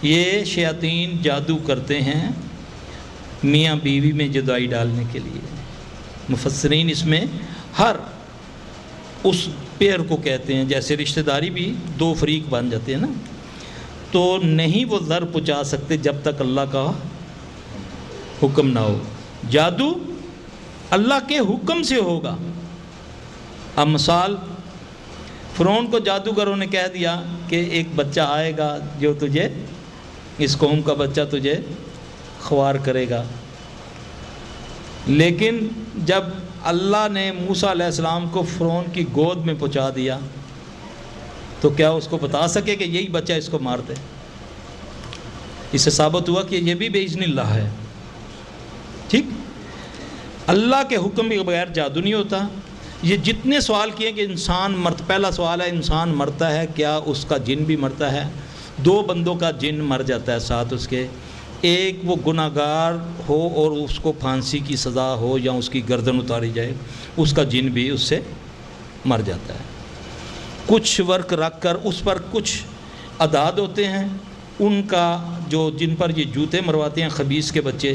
S1: یہ شیاطین جادو کرتے ہیں میاں بیوی میں جدائی ڈالنے کے لیے۔ مفسرین اس میں ہر اس پیر کو کہتے ہیں، جیسے رشتہ داری بھی دو فریق بن جاتے ہیں نا، تو نہیں وہ ضرر پہنچا سکتے جب تک اللہ کا حکم نہ ہو۔ جادو اللہ کے حکم سے ہوگا۔ اب مثال، فرعون کو جادوگروں نے کہہ دیا کہ ایک بچہ آئے گا جو تجھے، اس قوم کا بچہ تجھے خوار کرے گا، لیکن جب اللہ نے موسیٰ علیہ السلام کو فرعون کی گود میں پہنچا دیا تو کیا اس کو بتا سکے کہ یہی بچہ اس کو مار دے؟ اس سے ثابت ہوا کہ یہ بھی بإذن اللہ ہے۔ ٹھیک، اللہ کے حکم کے بغیر جادو نہیں ہوتا۔ یہ جتنے سوال کیے کہ انسان پہلا سوال ہے انسان مرتا ہے کیا اس کا جن بھی مرتا ہے؟ 2 بندوں کا جن مر جاتا ہے ساتھ اس کے، ایک وہ گناہ گار ہو اور اس کو پھانسی کی سزا ہو یا اس کی گردن اتاری جائے، اس کا جن بھی اس سے مر جاتا ہے۔ کچھ ورق رکھ کر اس پر کچھ اعداد ہوتے ہیں، ان کا جو جن پر یہ جوتے مرواتے ہیں خبیث کے بچے،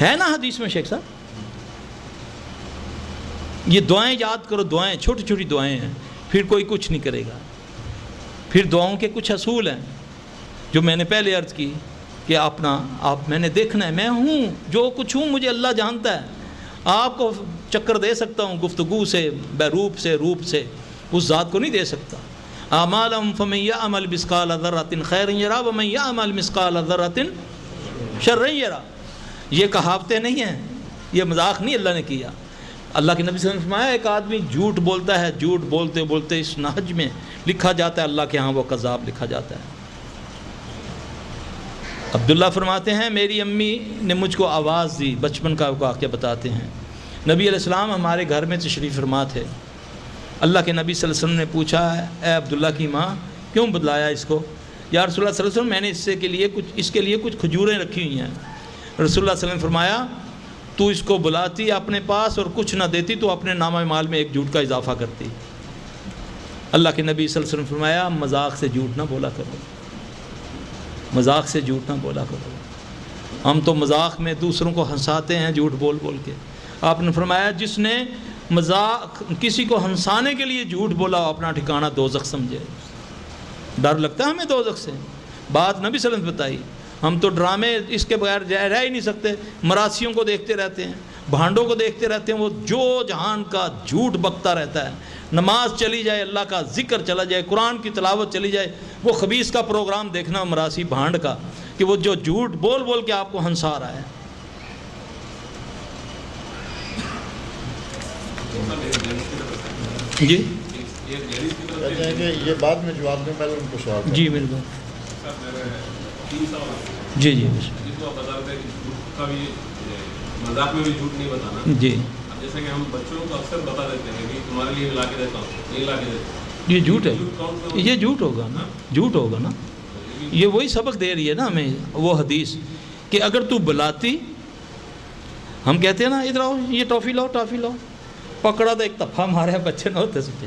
S1: ہے نا حدیث میں شیخ صاحب. یہ دعائیں یاد کرو, دعائیں چھوٹی چھوٹی دعائیں ہیں, پھر کوئی کچھ نہیں کرے گا. پھر دعاؤں کے کچھ اصول ہیں جو میں نے پہلے عرض کی کہ میں نے دیکھنا ہے, میں ہوں جو کچھ ہوں مجھے اللہ جانتا ہے. آپ کو چکر دے سکتا ہوں گفتگو سے, بروپ سے, روپ سے, اس ذات کو نہیں دے سکتا. اعمالهم فمن يعمل مثقال ذرة خيرا يرى ومن يعمل مثقال ذرة شرا يرى. یہ کہاوتیں نہیں ہیں, یہ مذاق نہیں اللہ نے کیا. اللہ کے نبی صلی اللہ علیہ وسلم نے فرمایا ایک آدمی جھوٹ بولتا ہے, جھوٹ بولتے بولتے اس نہج میں لکھا جاتا ہے اللہ کے ہاں وہ کذاب لکھا جاتا ہے. عبداللہ فرماتے ہیں میری امی نے مجھ کو آواز دی, بچپن کا واقعہ بتاتے ہیں. نبی علیہ السلام ہمارے گھر میں تشریف فرما تھے. اللہ کے نبی صلی اللہ علیہ وسلم نے پوچھا اے عبداللہ کی ماں کیوں بدلایا اس کو؟ یا رسول اللہ صلی اللہ علیہ وسلم میں نے اس کے لیے کچھ کھجوریں رکھی ہوئی ہیں. رسول اللہ صلی اللہ علیہ وسلم نے فرمایا تو اس کو بلاتی اپنے پاس اور کچھ نہ دیتی تو اپنے نامہ مال میں ایک جھوٹ کا اضافہ کرتی. اللہ کے نبی صلی اللہ علیہ وسلم نے فرمایا مذاق سے جھوٹ نہ بولا کرو, مذاق سے جھوٹ نہ بولا کرو. ہم تو مذاق میں دوسروں کو ہنساتے ہیں جھوٹ بول بول کے. آپ نے فرمایا جس نے مذاق کسی کو ہنسانے کے لیے جھوٹ بولا اپنا ٹھکانہ دوزخ سمجھے. ڈر لگتا ہے ہمیں دوزخ سے, بات نبی صلی اللہ علیہ وسلم نے بتائی. ہم تو ڈرامے اس کے بغیر رہ ہی نہیں سکتے. مراسیوں کو دیکھتے رہتے ہیں, بھانڈوں کو دیکھتے رہتے ہیں, وہ جو جہان کا جھوٹ بکتا رہتا ہے. نماز چلی جائے, اللہ کا ذکر چلا جائے, قرآن کی تلاوت چلی جائے, وہ خبیث کا پروگرام دیکھنا مراسی بھانڈ کا کہ وہ جو جھوٹ بول بول کے آپ کو ہنسا رہا ہے. جی
S5: کہتے ہیں کہ یہ بعد میں جواب دیں, پہلے ان کو سوال کریں.
S1: جی بالکل. جی جی
S6: مذاق میں بھی جھوٹ نہیں بتانا.
S1: جی
S6: اب جیسے کہ ہم بچوں کو اکثر بتا دیتے ہیں کہ تمہارے لیے لا کے دیتا ہوں, نہیں لا کے دیتا.
S1: یہ جھوٹ ہے, یہ جھوٹ ہوگا نا, جھوٹ ہوگا نا. یہ وہی سبق دے رہی ہے نا ہمیں وہ حدیث کہ اگر تو بلاتی, ہم کہتے ہیں نا ادھر آؤ یہ ٹافی لاؤ ٹافی لاؤ, پکڑا تو ایک تفا مارے بچے نہ ہوتے سمجھے,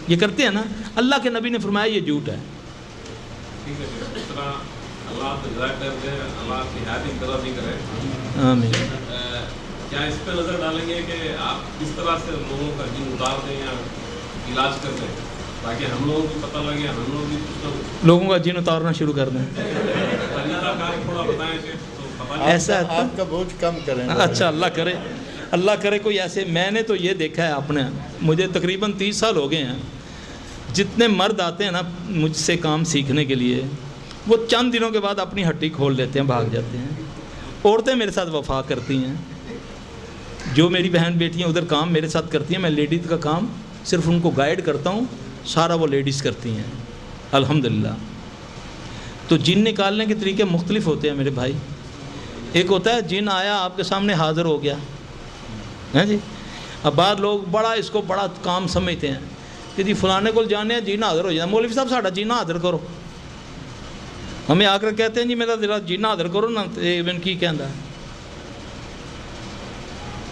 S1: یہ کرتے ہیں نا. اللہ کے نبی نے فرمایا یہ جھوٹ ہے.
S6: ٹھیک ہے, اس طرح اللہ آپ جزاک کر دے, اللہ آپ کی حیات کی طرح بھی کرے.
S1: آمین.
S6: کیا اس پہ نظر ڈالیں گے کہ آپ کس طرح سے لوگوں کا جن اتار دیں یا علاج کر دیں تاکہ ہم لوگوں کو پتہ لگے, ہم لوگ بھی کچھ
S1: لوگوں کا جن اتارنا شروع کر دیں.
S6: طریقہ کار تھوڑا بتائیں کہ تو پتہ
S1: ایسا ہے
S5: آپ کا بوجھ کم کریں.
S1: اچھا اللہ کرے کوئی ایسے. میں نے تو یہ دیکھا ہے اپنے, مجھے تقریباً 30 سال ہو گئے ہیں. جتنے مرد آتے ہیں نا مجھ سے کام سیکھنے کے لیے, وہ چند دنوں کے بعد اپنی ہٹی کھول لیتے ہیں, بھاگ جاتے ہیں. عورتیں میرے ساتھ وفا کرتی ہیں, جو میری بہن بیٹیاں ادھر کام میرے ساتھ کرتی ہیں. میں لیڈیز کا کام صرف ان کو گائیڈ کرتا ہوں, سارا وہ لیڈیز کرتی ہیں الحمدللہ. تو جن نکالنے کے طریقے مختلف ہوتے ہیں میرے بھائی. ایک ہوتا ہے جن آیا آپ کے سامنے حاضر ہو گیا ہے جی. اب بعض لوگ بڑا اس کو بڑا کام سمجھتے ہیں کہ جی فلانے کو جانے ہیں جینا حاضر ہو جانا. مولوی صاحب ساڈا جینا حاضر کرو. ہمیں آ کر کہتے ہیں جی میرا ذرا جینا حاضر کرو نا, ایون کی کہندا ہے.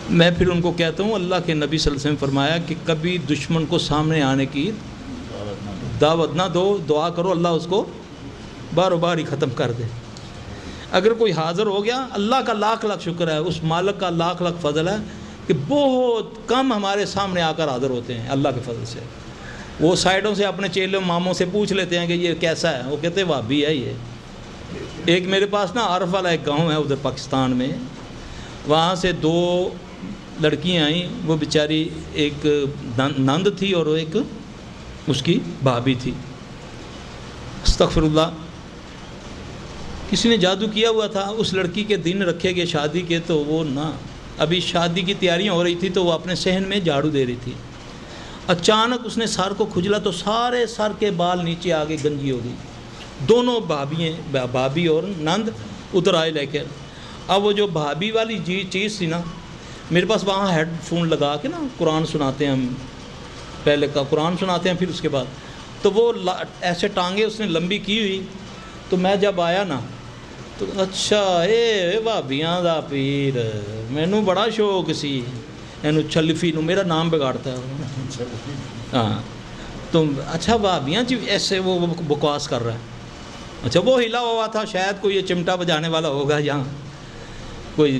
S1: میں پھر ان کو کہتا ہوں اللہ کے نبی صلی اللہ علیہ وسلم فرمایا کہ کبھی دشمن کو سامنے آنے کی دعوت نہ دو, دعا کرو اللہ اس کو بار بار ہی ختم کر دے. اگر کوئی حاضر ہو گیا اللہ کا لاکھ لاکھ شکر ہے, اس مالک کا لاکھ لاکھ فضل ہے کہ بہت کم ہمارے سامنے آ کر حاضر ہوتے ہیں اللہ کے فضل سے. وہ سائڈوں سے اپنے چیلوں ماموں سے پوچھ لیتے ہیں کہ یہ کیسا ہے, وہ کہتے ہیں وہابی ہے یہ. ایک میرے پاس نا عارف والا ایک گاؤں ہے ادھر پاکستان میں, وہاں سے 2 لڑکیاں آئیں. وہ بیچاری ایک نند تھی اور ایک اس کی بھابھی تھی. استغفر اللہ, کسی نے جادو کیا ہوا تھا. اس لڑکی کے دن رکھے گئے شادی کے, تو وہ نا ابھی شادی کی تیاریاں ہو رہی تھی تو وہ اپنے صحن میں جھاڑو دے رہی تھی. اچانک اس نے سر کو کھجلا تو سارے سر کے بال نیچے آگے گنجی ہو گئی. دونوں بھابھی اور نند ادھر آئے لے کر. اب وہ جو بھابھی والی چیز تھی نا, میرے پاس وہاں ہیڈ فون لگا کے نا قرآن سناتے ہیں ہم, پہلے کا قرآن سناتے ہیں پھر اس کے بعد, تو وہ ایسے ٹانگیں اس نے لمبی کی ہوئی. تو میں جب آیا نا تو اچھا اے بھابیاں دا پیر, مینوں بڑا شوق سی اینو چھلفی نو, میرا نام بگاڑتا ہے ہاں. تو اچھا بھابیاں جی ایسے وہ بکواس کر رہا ہے. اچھا وہ ہلا ہوا تھا, شاید کوئی یہ چمٹا بجانے والا ہوگا, یہاں کوئی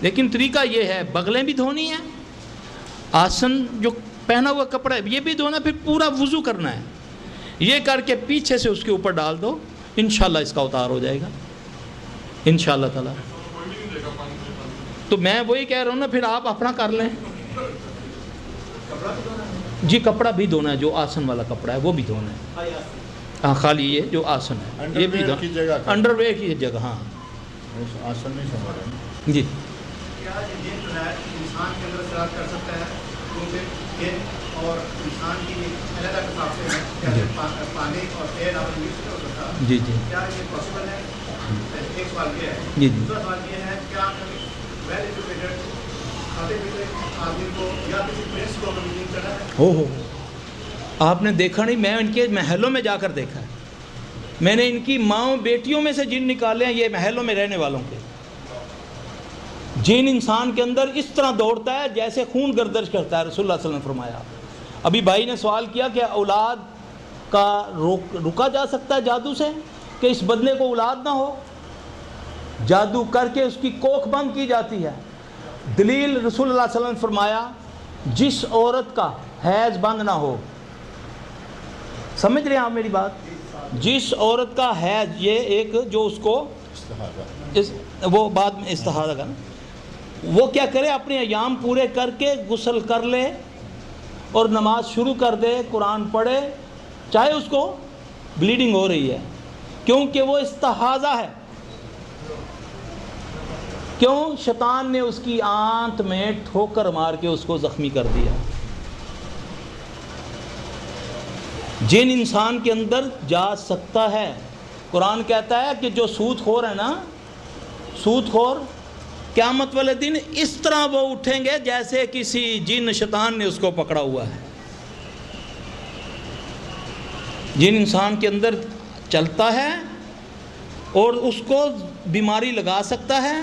S1: لیکن طریقہ یہ ہے بغلیں بھی دھونی ہیں, آسن جو پہنا ہوا کپڑا ہے یہ بھی دھونا, پھر پورا وضو کرنا ہے. یہ کر کے پیچھے سے اس کے اوپر ڈال دو, انشاءاللہ اس کا اتار ہو جائے گا انشاءاللہ تعالیٰ. تو میں وہی کہہ رہا ہوں نا, پھر آپ اپنا کر لیں. جی کپڑا بھی دھونا ہے, جو آسن والا کپڑا ہے وہ بھی دھونا ہے. ہاں خالی یہ جو آسن ہے یہ بھی دھونا, انڈر ویئر کی جگہ. ہاں
S5: آسن نہیں سنبھال رہے ہیں
S1: جی.
S3: کیا یہ جو ہے انسان کے اندر اثرات کر سکتا ہے, کیونکہ جن اور انسان کی علیحدہ کتاب سے ہے, جیسے پانی اور ایئر آپ مکس نہیں ہو سکتا.
S1: جی جی
S3: کیا یہ پاسبل ہے؟ ایک سوال یہ ہے.
S1: جی جی.
S3: دوسرا سوال یہ ہے, کیا ویل ایجوکیٹڈ کھاتے پیتے آدمی کو یا کسی پرنس کو کمیونیکیٹ کرنا ہے؟
S1: ہو آپ نے دیکھا نہیں, میں ان کے محلوں میں جا کر دیکھا ہے. میں نے ان کی ماؤں بیٹیوں میں سے جن نکالے ہیں یہ محلوں میں رہنے والوں کے. جن انسان کے اندر اس طرح دوڑتا ہے جیسے خون گردش کرتا ہے, رسول اللہ صلی اللہ علیہ وسلم نے فرمایا. ابھی بھائی نے سوال کیا کہ اولاد کا رکا جا سکتا ہے جادو سے, کہ اس بندے کو اولاد نہ ہو, جادو کر کے اس کی کوکھ بند کی جاتی ہے. دلیل رسول اللہ صلی اللہ علیہ وسلم نے فرمایا جس عورت کا حیض بند نہ ہو, سمجھ رہے ہیں آپ میری بات, جس عورت کا حیض, یہ ایک جو اس کو وہ بعد میں استحاضہ کا نا, وہ کیا کرے اپنے ایام پورے کر کے غسل کر لے اور نماز شروع کر دے, قرآن پڑھے, چاہے اس کو بلیڈنگ ہو رہی ہے, کیونکہ وہ استحاضہ ہے. کیوں؟ شیطان نے اس کی آنت میں ٹھوکر مار کے اس کو زخمی کر دیا. جن انسان کے اندر جا سکتا ہے, قرآن کہتا ہے کہ جو سود خور ہے نا, سود خور قیامت والے دن اس طرح وہ اٹھیں گے جیسے کسی جن شیطان نے اس کو پکڑا ہوا ہے. جن انسان کے اندر چلتا ہے اور اس کو بیماری لگا سکتا ہے,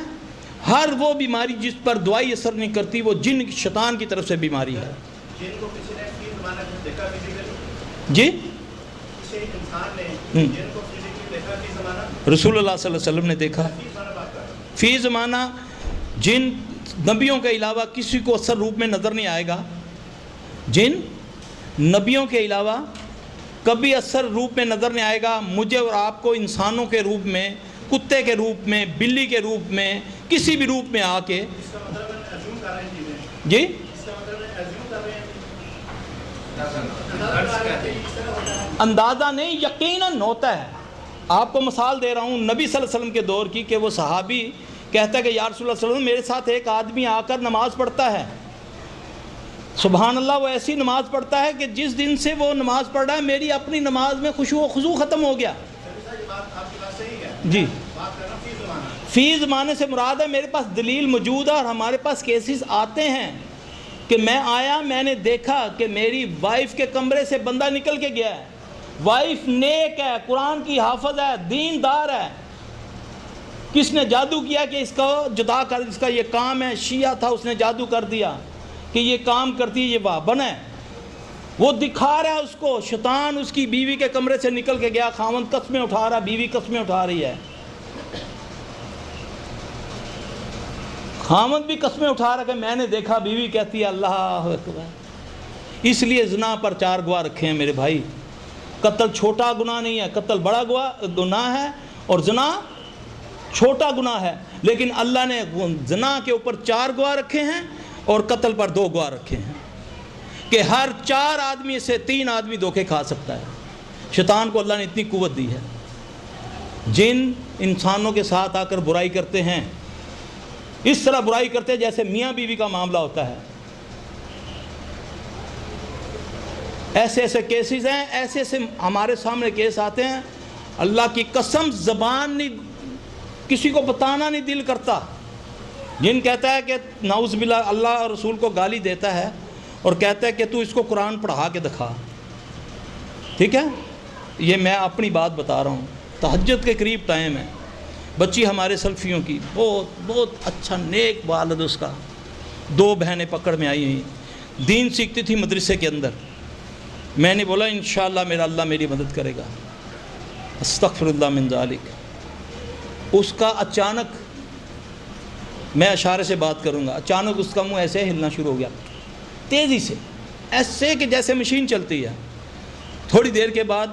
S1: ہر وہ بیماری جس پر دوائی اثر نہیں کرتی وہ جن شیطان کی طرف سے بیماری ہے.
S3: جن کو کسی نے فی زمانہ دیکھا
S1: جی
S3: کسی انسان نے جن کو فزیکلی دیکھا فی زمانہ,
S1: رسول اللہ صلی اللہ علیہ وسلم نے دیکھا. فی زمانہ جن نبیوں کے علاوہ کسی کو اثر روپ میں نظر نہیں آئے گا. جن نبیوں کے علاوہ کبھی اثر روپ میں نظر نہیں آئے گا. مجھے اور آپ کو انسانوں کے روپ میں, کتے کے روپ میں, بلی کے روپ میں, کسی بھی روپ میں آ کے. جی اندازہ نہیں, یقیناً ہوتا ہے. آپ کو مثال دے رہا ہوں نبی صلی اللہ علیہ وسلم کے دور کی, کہ وہ صحابی کہتا ہے کہ یا رسول اللہ صلی اللہ علیہ وسلم میرے ساتھ ایک آدمی آ کر نماز پڑھتا ہے, سبحان اللہ وہ ایسی نماز پڑھتا ہے کہ جس دن سے وہ نماز پڑھ رہا ہے میری اپنی نماز میں خشوع و خضوع ختم ہو گیا. جی فی زمانے سے مراد ہے, میرے پاس دلیل موجود ہے اور ہمارے پاس کیسز آتے ہیں کہ میں آیا, میں نے دیکھا کہ میری وائف کے کمرے سے بندہ نکل کے گیا ہے. وائف نیک ہے, قرآن کی حافظ ہے, دیندار ہے, کس نے جادو کیا کہ اس کو جدا کر, اس کا یہ کام ہے, شیعہ تھا اس نے جادو کر دیا کہ یہ کام کرتی ہے, یہ وابن ہے. وہ دکھا رہا ہے اس کو, شیطان اس کی بیوی کے کمرے سے نکل کے گیا, خاوند قسمیں اٹھا رہا, بیوی قسمیں اٹھا رہی ہے, خاوند بھی قسمیں اٹھا رہا کہ میں نے دیکھا, بیوی کہتی ہے اللہ اکبر. اس لیے زنا پر 4 گواہ رکھے ہیں میرے بھائی. قتل چھوٹا گناہ نہیں ہے, قتل بڑا گناہ ہے اور زنا چھوٹا گناہ ہے, لیکن اللہ نے زنا کے اوپر 4 گواہ رکھے ہیں اور قتل پر 2 گواہ رکھے ہیں, کہ ہر 4 آدمی سے 3 آدمی دھوکے کھا سکتا ہے. شیطان کو اللہ نے اتنی قوت دی ہے. جن انسانوں کے ساتھ آ کر برائی کرتے ہیں, اس طرح برائی کرتے ہیں جیسے میاں بیوی کا معاملہ ہوتا ہے. ایسے ایسے کیسز ہیں, ایسے ایسے ہمارے سامنے کیس آتے ہیں, اللہ کی قسم زبان نہیں, کسی کو بتانا نہیں دل کرتا. جن کہتا ہے کہ نعوذ باللہ اللہ اور رسول کو گالی دیتا ہے اور کہتا ہے کہ تو اس کو قرآن پڑھا کے دکھا. ٹھیک ہے, یہ میں اپنی بات بتا رہا ہوں. تہجد کے قریب ٹائم ہے, بچی ہمارے سلفیوں کی بہت بہت اچھا نیک والد, اس کا 2 بہنیں پکڑ میں آئی ہوئی, دین سیکھتی تھی مدرسے کے اندر. میں نے بولا انشاءاللہ میرا اللہ میری مدد کرے گا, استغفر اللہ من ذالک. اس کا اچانک میں اشارے سے بات کروں گا. اچانک اس کا منہ ایسے ہلنا شروع ہو گیا تیزی سے, ایسے کہ جیسے مشین چلتی ہے. تھوڑی دیر کے بعد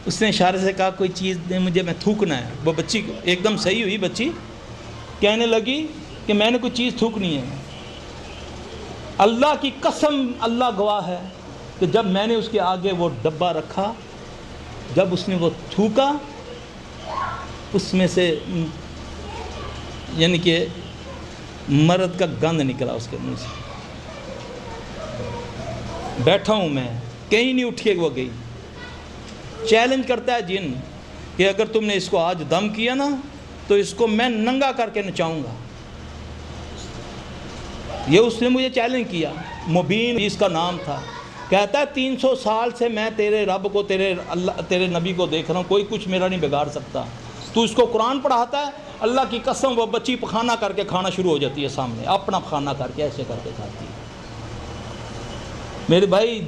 S1: اس نے اشارے سے کہا کوئی چیز دے مجھے, میں تھوکنا ہے. وہ بچی ایک دم صحیح ہوئی, بچی کہنے لگی کہ میں نے کوئی چیز تھوکنی ہے. اللہ کی قسم, اللہ گواہ ہے کہ جب میں نے اس کے آگے وہ ڈبہ رکھا, جب اس نے وہ تھوکا, اس میں سے یعنی کہ مرد کا گند نکلا اس کے منہ سے. بیٹھا ہوں میں, کہیں نہیں اٹھ کے وہ گئی. چیلنج کرتا ہے جن کہ اگر تم نے اس کو آج دم کیا نا تو اس کو میں ننگا کر کے نچاؤں گا. یہ اس نے مجھے چیلنج کیا. مبین اس کا نام تھا. کہتا ہے 300 سال سے میں تیرے رب کو, تیرے نبی کو دیکھ رہا ہوں, کوئی کچھ میرا نہیں بگاڑ سکتا. تو اس کو قرآن پڑھاتا ہے, اللہ کی قسم وہ بچی پخانہ کر کے کھانا شروع ہو جاتی ہے سامنے, اپنا پخانہ کر کے ایسے کر کے کھاتی ہے. میرے بھائی,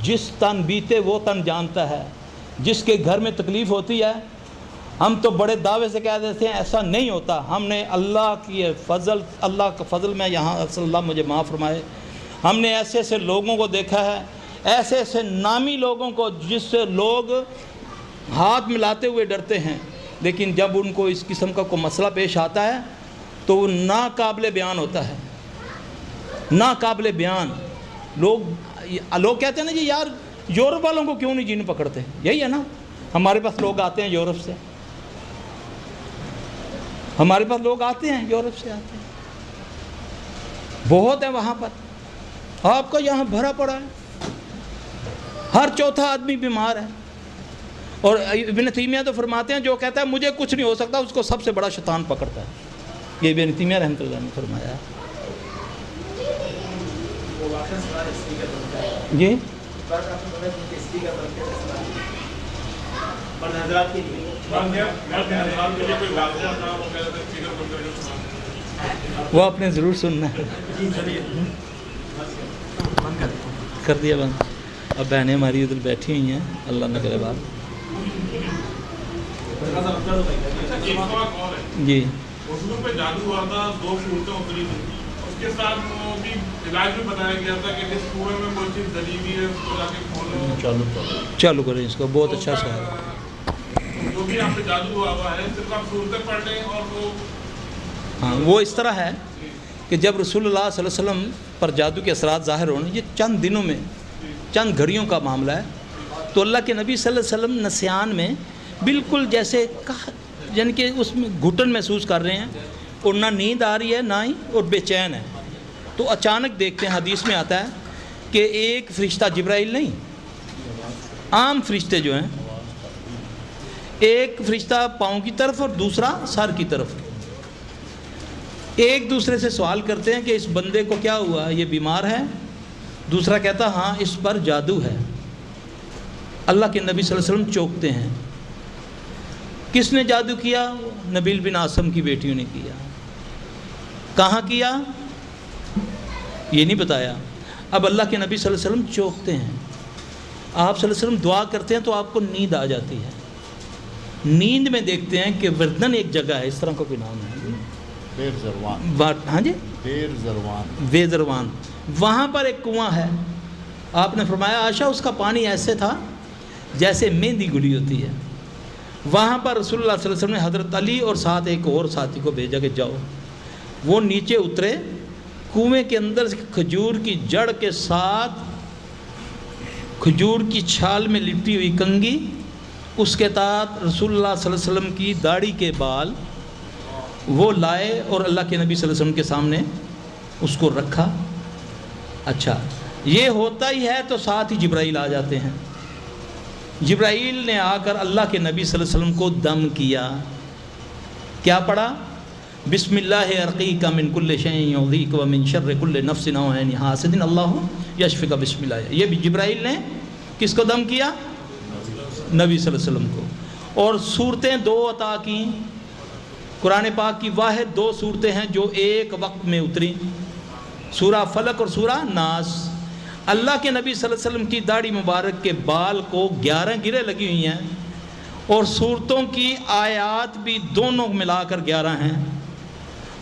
S1: جس تن بیتے وہ تن جانتا ہے. جس کے گھر میں تکلیف ہوتی ہے, ہم تو بڑے دعوے سے کہہ دیتے ہیں ایسا نہیں ہوتا. ہم نے اللہ کی فضل, اللہ کا فضل میں یہاں صلی اللہ مجھے معاف فرمائے, ہم نے ایسے ایسے لوگوں کو دیکھا ہے, ایسے ایسے نامی لوگوں کو جس سے لوگ ہاتھ ملاتے ہوئے ڈرتے ہیں, لیکن جب ان کو اس قسم کا کوئی مسئلہ پیش آتا ہے تو وہ ناقابل بیان ہوتا ہے, ناقابل بیان. لوگ کہتے ہیں نا جی یار یورپ والوں کو کیوں نہیں جن پکڑتے, یہی ہے نا. ہمارے پاس لوگ آتے ہیں یورپ سے, ہمارے پاس لوگ آتے ہیں یورپ سے آتے ہیں, بہت ہے وہاں پر. آپ کا یہاں بھرا پڑا ہے, ہر چوتھا آدمی بیمار ہے. اور ابن تیمیہ تو فرماتے ہیں جو کہتا ہے مجھے کچھ نہیں ہو سکتا اس کو سب سے بڑا شیطان پکڑتا ہے. یہ ابن تیمیہ رحمۃ اللہ نے فرمایا. جی وہ آپ نے ضرور سننا ہے. کر دیا بند. اب بہنیں ہماری ادھر بیٹھی ہوئی ہیں, اللہ نہ کرے بات. جی
S6: پہ جادو ہوا تھا, 2 صورتیں اتری تھی, اس کے ساتھ وہ بھی علاج بھی بتایا گیا تھا کہ اس کنویں میں کوئی چیز دلی ہوئی ہے, اس کو جا کے کھولو.
S1: چالو کریں اس کو, بہت اچھا سوال ہے.
S6: جو بھی آپ پہ جادو ہوا ہے صرف آپ صورتیں پڑھ لیں اور وہ.
S1: ہاں وہ اس طرح ہے کہ جب رسول اللہ صلی اللہ علیہ وسلم پر جادو کے اثرات ظاہر ہونے, یہ چند دنوں میں, چند گھڑیوں کا معاملہ ہے, تو اللہ کے نبی صلی اللہ علیہ وسلم نسیان میں بالکل جیسے یعنی کہ اس میں گھٹن محسوس کر رہے ہیں, اور نہ نیند آ رہی ہے نہ ہی, اور بے چین ہے. تو اچانک دیکھتے ہیں, حدیث میں آتا ہے کہ ایک فرشتہ, جبرائیل نہیں, عام فرشتے جو ہیں, ایک فرشتہ پاؤں کی طرف اور دوسرا سر کی طرف, ایک دوسرے سے سوال کرتے ہیں کہ اس بندے کو کیا ہوا, یہ بیمار ہے. دوسرا کہتا ہاں اس پر جادو ہے. اللہ کے نبی صلی اللہ علیہ وسلم چوکتے ہیں. کس نے جادو کیا؟ نبیل بن عاصم کی بیٹیوں نے کیا. کہاں کیا یہ نہیں بتایا. اب اللہ کے نبی صلی اللہ علیہ وسلم چوکتے ہیں, آپ صلی اللہ علیہ وسلم دعا کرتے ہیں تو آپ کو نیند آ جاتی ہے. نیند میں دیکھتے ہیں کہ وردن ایک جگہ ہے, اس طرح کا کوئی نام ہے, ہاں جی, ویزروان, وہاں پر ایک کنواں ہے. آپ نے فرمایا عائشہ اس کا پانی ایسے تھا جیسے مہندی گلی ہوتی ہے. وہاں پر رسول اللہ صلی اللہ علیہ وسلم نے حضرت علی اور ساتھ ایک اور ساتھی کو بھیجا کہ جاؤ. وہ نیچے اترے, کنویں کے اندر کھجور کی جڑ کے ساتھ کھجور کی چھال میں لپٹی ہوئی کنگھی, اس کے تحت رسول اللہ صلی اللہ علیہ وسلم کی داڑھی کے بال وہ لائے اور اللہ کے نبی صلی اللہ علیہ وسلم کے سامنے اس کو رکھا. اچھا یہ ہوتا ہی ہے تو ساتھ ہی جبرائیل آ جاتے ہیں. جبرائیل نے آ کر اللہ کے نبی صلی اللہ علیہ وسلم کو دم کیا. کیا پڑھا؟ بسم اللہ ارقیک من کل شیء یؤذیک ومن شر کل نفس او عین حاسد اللہ یشفیک بسم اللہ. یہ بھی جبرائیل نے کس کو دم کیا؟ نبی صلی اللہ علیہ وسلم کو. اور صورتیں 2 عطا کی. قرآن پاک کی واحد 2 صورتیں ہیں جو ایک وقت میں اتری, سورہ فلق اور سورہ ناس. اللہ کے نبی صلی اللہ علیہ وسلم کی داڑھی مبارک کے بال کو 11 گرے لگی ہوئی ہیں, اور صورتوں کی آیات بھی دونوں ملا کر 11 ہیں.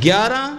S1: 11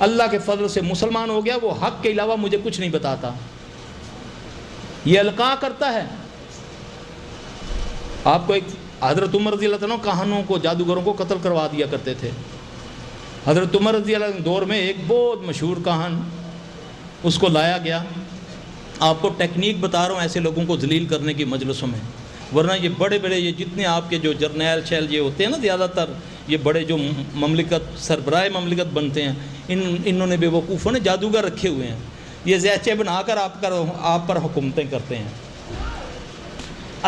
S1: اللہ کے فضل سے مسلمان ہو گیا، وہ حق کے علاوہ مجھے کچھ نہیں بتاتا، یہ القاء کرتا ہے۔ آپ کو ایک حضرت عمر رضی اللہ عنہ کہانوں کو، جادوگروں کو قتل کروا دیا کرتے تھے۔ حضرت عمر رضی اللہ عنہ دور میں ایک بہت مشہور کہان اس کو لایا گیا۔ آپ کو ٹیکنیک بتا رہا ہوں ایسے لوگوں کو ذلیل کرنے کی مجلسوں میں، ورنہ یہ بڑے بڑے یہ جتنے آپ کے جو جرنیل شیل یہ ہوتے ہیں نا، زیادہ تر یہ بڑے جو مملکت سربراہ مملکت بنتے ہیں، انہوں نے بے وقوفوں نے جادوگر رکھے ہوئے ہیں، یہ زیچے بنا کر آپ پر حکومتیں کرتے ہیں۔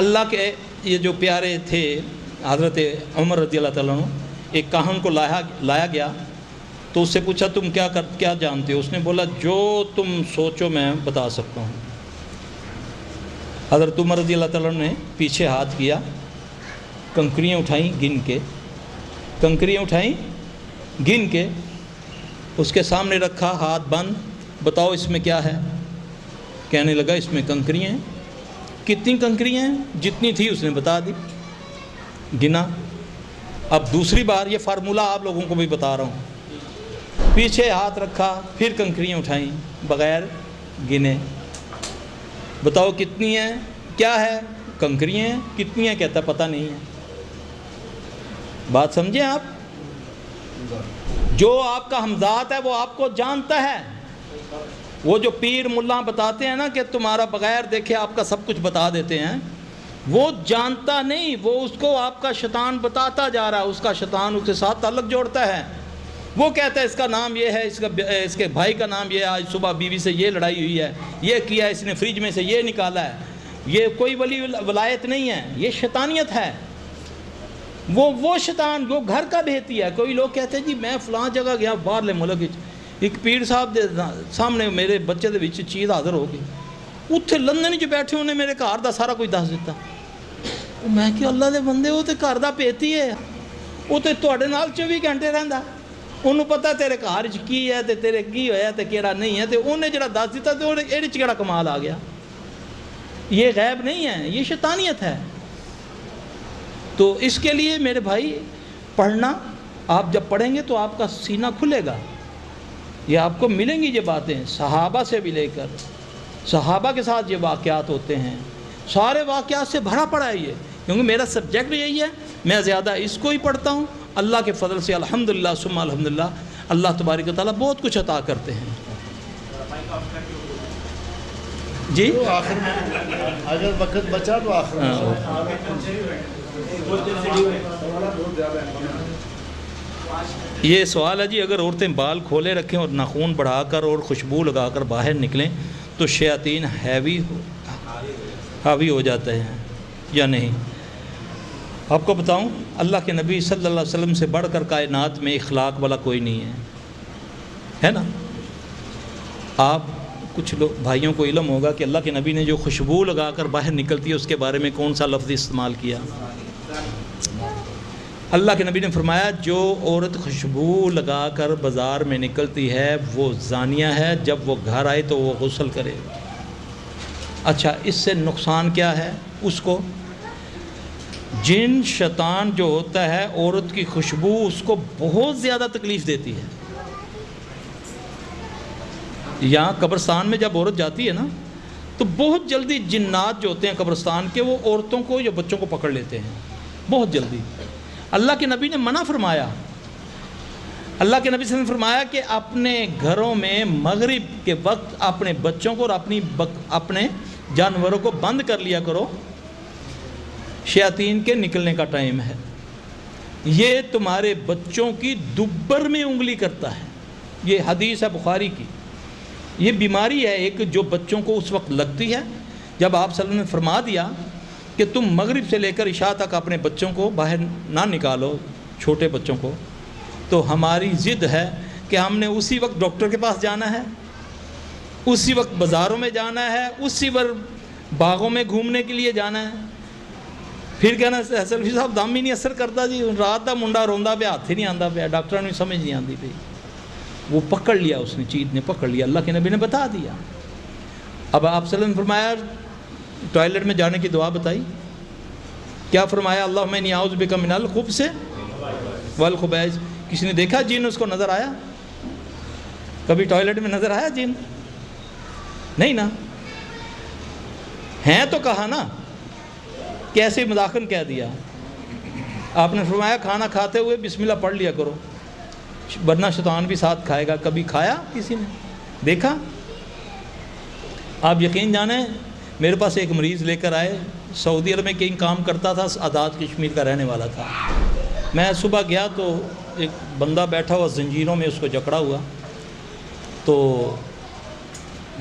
S1: اللہ کے یہ جو پیارے تھے حضرت عمر رضی اللہ تعالیٰ عنہ، ایک کاہن کو لایا گیا تو اس سے پوچھا تم کیا جانتے ہو؟ اس نے بولا جو تم سوچو میں بتا سکتا ہوں۔ حضرت عمر رضی اللہ تعالیٰ عنہ نے پیچھے ہاتھ کیا، کنکریاں اٹھائیں گن کے، کنکریاں اٹھائیں گن کے، اس کے سامنے رکھا، ہاتھ بند، بتاؤ اس میں کیا ہے؟ کہنے لگا اس میں کنکریاں ہیں۔ کتنی کنکریاں ہیں؟ جتنی تھی اس نے بتا دی، گنا۔ اب دوسری بار یہ فارمولہ آپ لوگوں کو بھی بتا رہا ہوں، پیچھے ہاتھ رکھا، پھر کنکریاں اٹھائیں بغیر گنے، بتاؤ کتنی ہیں؟ کیا ہے؟ کنکریاں ہیں۔ کتنی ہیں؟ کہتا پتہ نہیں ہے۔ بات سمجھیں آپ؟ جو آپ کا ہمذات ہے وہ آپ کو جانتا ہے۔ وہ جو پیر ملا بتاتے ہیں نا کہ تمہارا بغیر دیکھے آپ کا سب کچھ بتا دیتے ہیں، وہ جانتا نہیں، وہ اس کو آپ کا شیطان بتاتا جا رہا ہے، اس کا شیطان اس کے ساتھ تعلق جوڑتا ہے۔ وہ کہتا ہے اس کا نام یہ ہے، اس کے بھائی کا نام یہ ہے، آج صبح بیوی سے یہ لڑائی ہوئی ہے، یہ کیا، اس نے فریج میں سے یہ نکالا ہے۔ یہ کوئی ولی ولایت نہیں ہے، یہ شیطانیت ہے۔ وہ شیطان جو گھر کا بھیتی ہے۔ کوئی لوگ کہتے ہیں جی میں فلاں جگہ گیا باہرلے ملک، ایک پیر صاحب دے سامنے میرے بچے دے وچ چیز حاضر ہو گئی، اتنے لندن جو بیٹھے انہیں میرے گھر دا سارا کچھ دس دیتا۔ میں کہ اللہ دے بندے وہ تے گھر دا پیتی ہے، وہ تے تواڈے نال 24 گھنٹے رہندا، انہوں پتہ تیرے گھر وچ کی ہے تے تیرے کی ہویا تے کیڑا نہیں ہے، تے انہیں جڑا دس دیتا تے اے وچ کیڑا کمال آ گیا۔ یہ غیب نہیں ہے، یہ شیطانیت ہے۔ تو اس کے لیے میرے بھائی پڑھنا، آپ جب پڑھیں گے تو آپ کا سینہ کھلے گا، یہ آپ کو ملیں گی یہ باتیں، صحابہ سے بھی لے کر، صحابہ کے ساتھ یہ واقعات ہوتے ہیں، سارے واقعات سے بھرا پڑا ہے یہ، کیونکہ میرا سبجیکٹ یہی ہے، میں زیادہ اس کو ہی پڑھتا ہوں۔ اللہ کے فضل سے الحمدللہ ثم الحمدللہ اللہ تبارک و تعالیٰ بہت کچھ عطا کرتے ہیں۔ جی
S5: آخر میں اگر وقت بچا تو آخر میں
S1: یہ سوال ہے جی، اگر عورتیں بال کھولے رکھیں اور ناخون بڑھا کر اور خوشبو لگا کر باہر نکلیں تو شیاطین حاوی ہو جاتے ہیں یا نہیں؟ آپ کو بتاؤں، اللہ کے نبی صلی اللہ علیہ وسلم سے بڑھ کر کائنات میں اخلاق والا کوئی نہیں ہے نا؟ آپ کچھ لوگ بھائیوں کو علم ہوگا کہ اللہ کے نبی نے جو خوشبو لگا کر باہر نکلتی ہے اس کے بارے میں کون سا لفظ استعمال کیا؟ اللہ کے نبی نے فرمایا جو عورت خوشبو لگا کر بازار میں نکلتی ہے وہ زانیہ ہے، جب وہ گھر آئے تو وہ غسل کرے۔ اچھا، اس سے نقصان کیا ہے اس کو؟ جن شیطان جو ہوتا ہے عورت کی خوشبو اس کو بہت زیادہ تکلیف دیتی ہے۔ یہاں قبرستان میں جب عورت جاتی ہے نا تو بہت جلدی جنات جو ہوتے ہیں قبرستان کے وہ عورتوں کو یا بچوں کو پکڑ لیتے ہیں بہت جلدی۔ اللہ کے نبی نے منع فرمایا، اللہ کے نبی صلی اللہ علیہ وسلم نے فرمایا کہ اپنے گھروں میں مغرب کے وقت اپنے بچوں کو اور اپنے جانوروں کو بند کر لیا کرو، شیاطین کے نکلنے کا ٹائم ہے۔ یہ تمہارے بچوں کی دبر میں انگلی کرتا ہے، یہ حدیث ہے بخاری کی۔ یہ بیماری ہے ایک جو بچوں کو اس وقت لگتی ہے جب آپ صلی اللہ علیہ وسلم نے فرما دیا کہ تم مغرب سے لے کر عشاء تک اپنے بچوں کو باہر نہ نکالو، چھوٹے بچوں کو، تو ہماری ضد ہے کہ ہم نے اسی وقت ڈاکٹر کے پاس جانا ہے، اسی وقت بازاروں میں جانا ہے، اسی وقت باغوں میں گھومنے کے لیے جانا ہے۔ پھر کہنا سلفی صاحب دم ہی نہیں اثر کرتا جی، رات کا منڈا روندا پیا، ہاتھ ہی نہیں آتا پیا، ڈاکٹر نے سمجھ نہیں آتی پی۔ وہ پکڑ لیا، اس نے چیز نے پکڑ لیا، اللہ کے نبی نے بتا دیا۔ اب آپ صلی اللہ علیہ وسلم نے فرمایا ٹوائلٹ میں جانے کی دعا بتائی، کیا فرمایا؟ اللہم انی اعوذ بک من الخبث والخبائث۔ کسی نے دیکھا جن اس کو نظر آیا؟ کبھی ٹوائلٹ میں نظر آیا جن؟ نہیں نا. ہیں تو کہا نا کہ ایسے مذاقن کہہ دیا. آپ نے فرمایا کھانا کھاتے ہوئے بسم اللہ پڑھ لیا کرو ورنہ شیطان بھی ساتھ کھائے گا. کبھی کھایا کسی نے؟ دیکھا؟ آپ یقین جانیں میرے پاس ایک مریض لے کر آئے, سعودی عرب میں کہیں کام کرتا تھا, آزاد کشمیر کا رہنے والا تھا. میں صبح گیا تو ایک بندہ بیٹھا ہوا زنجیروں میں اس کو جکڑا ہوا. تو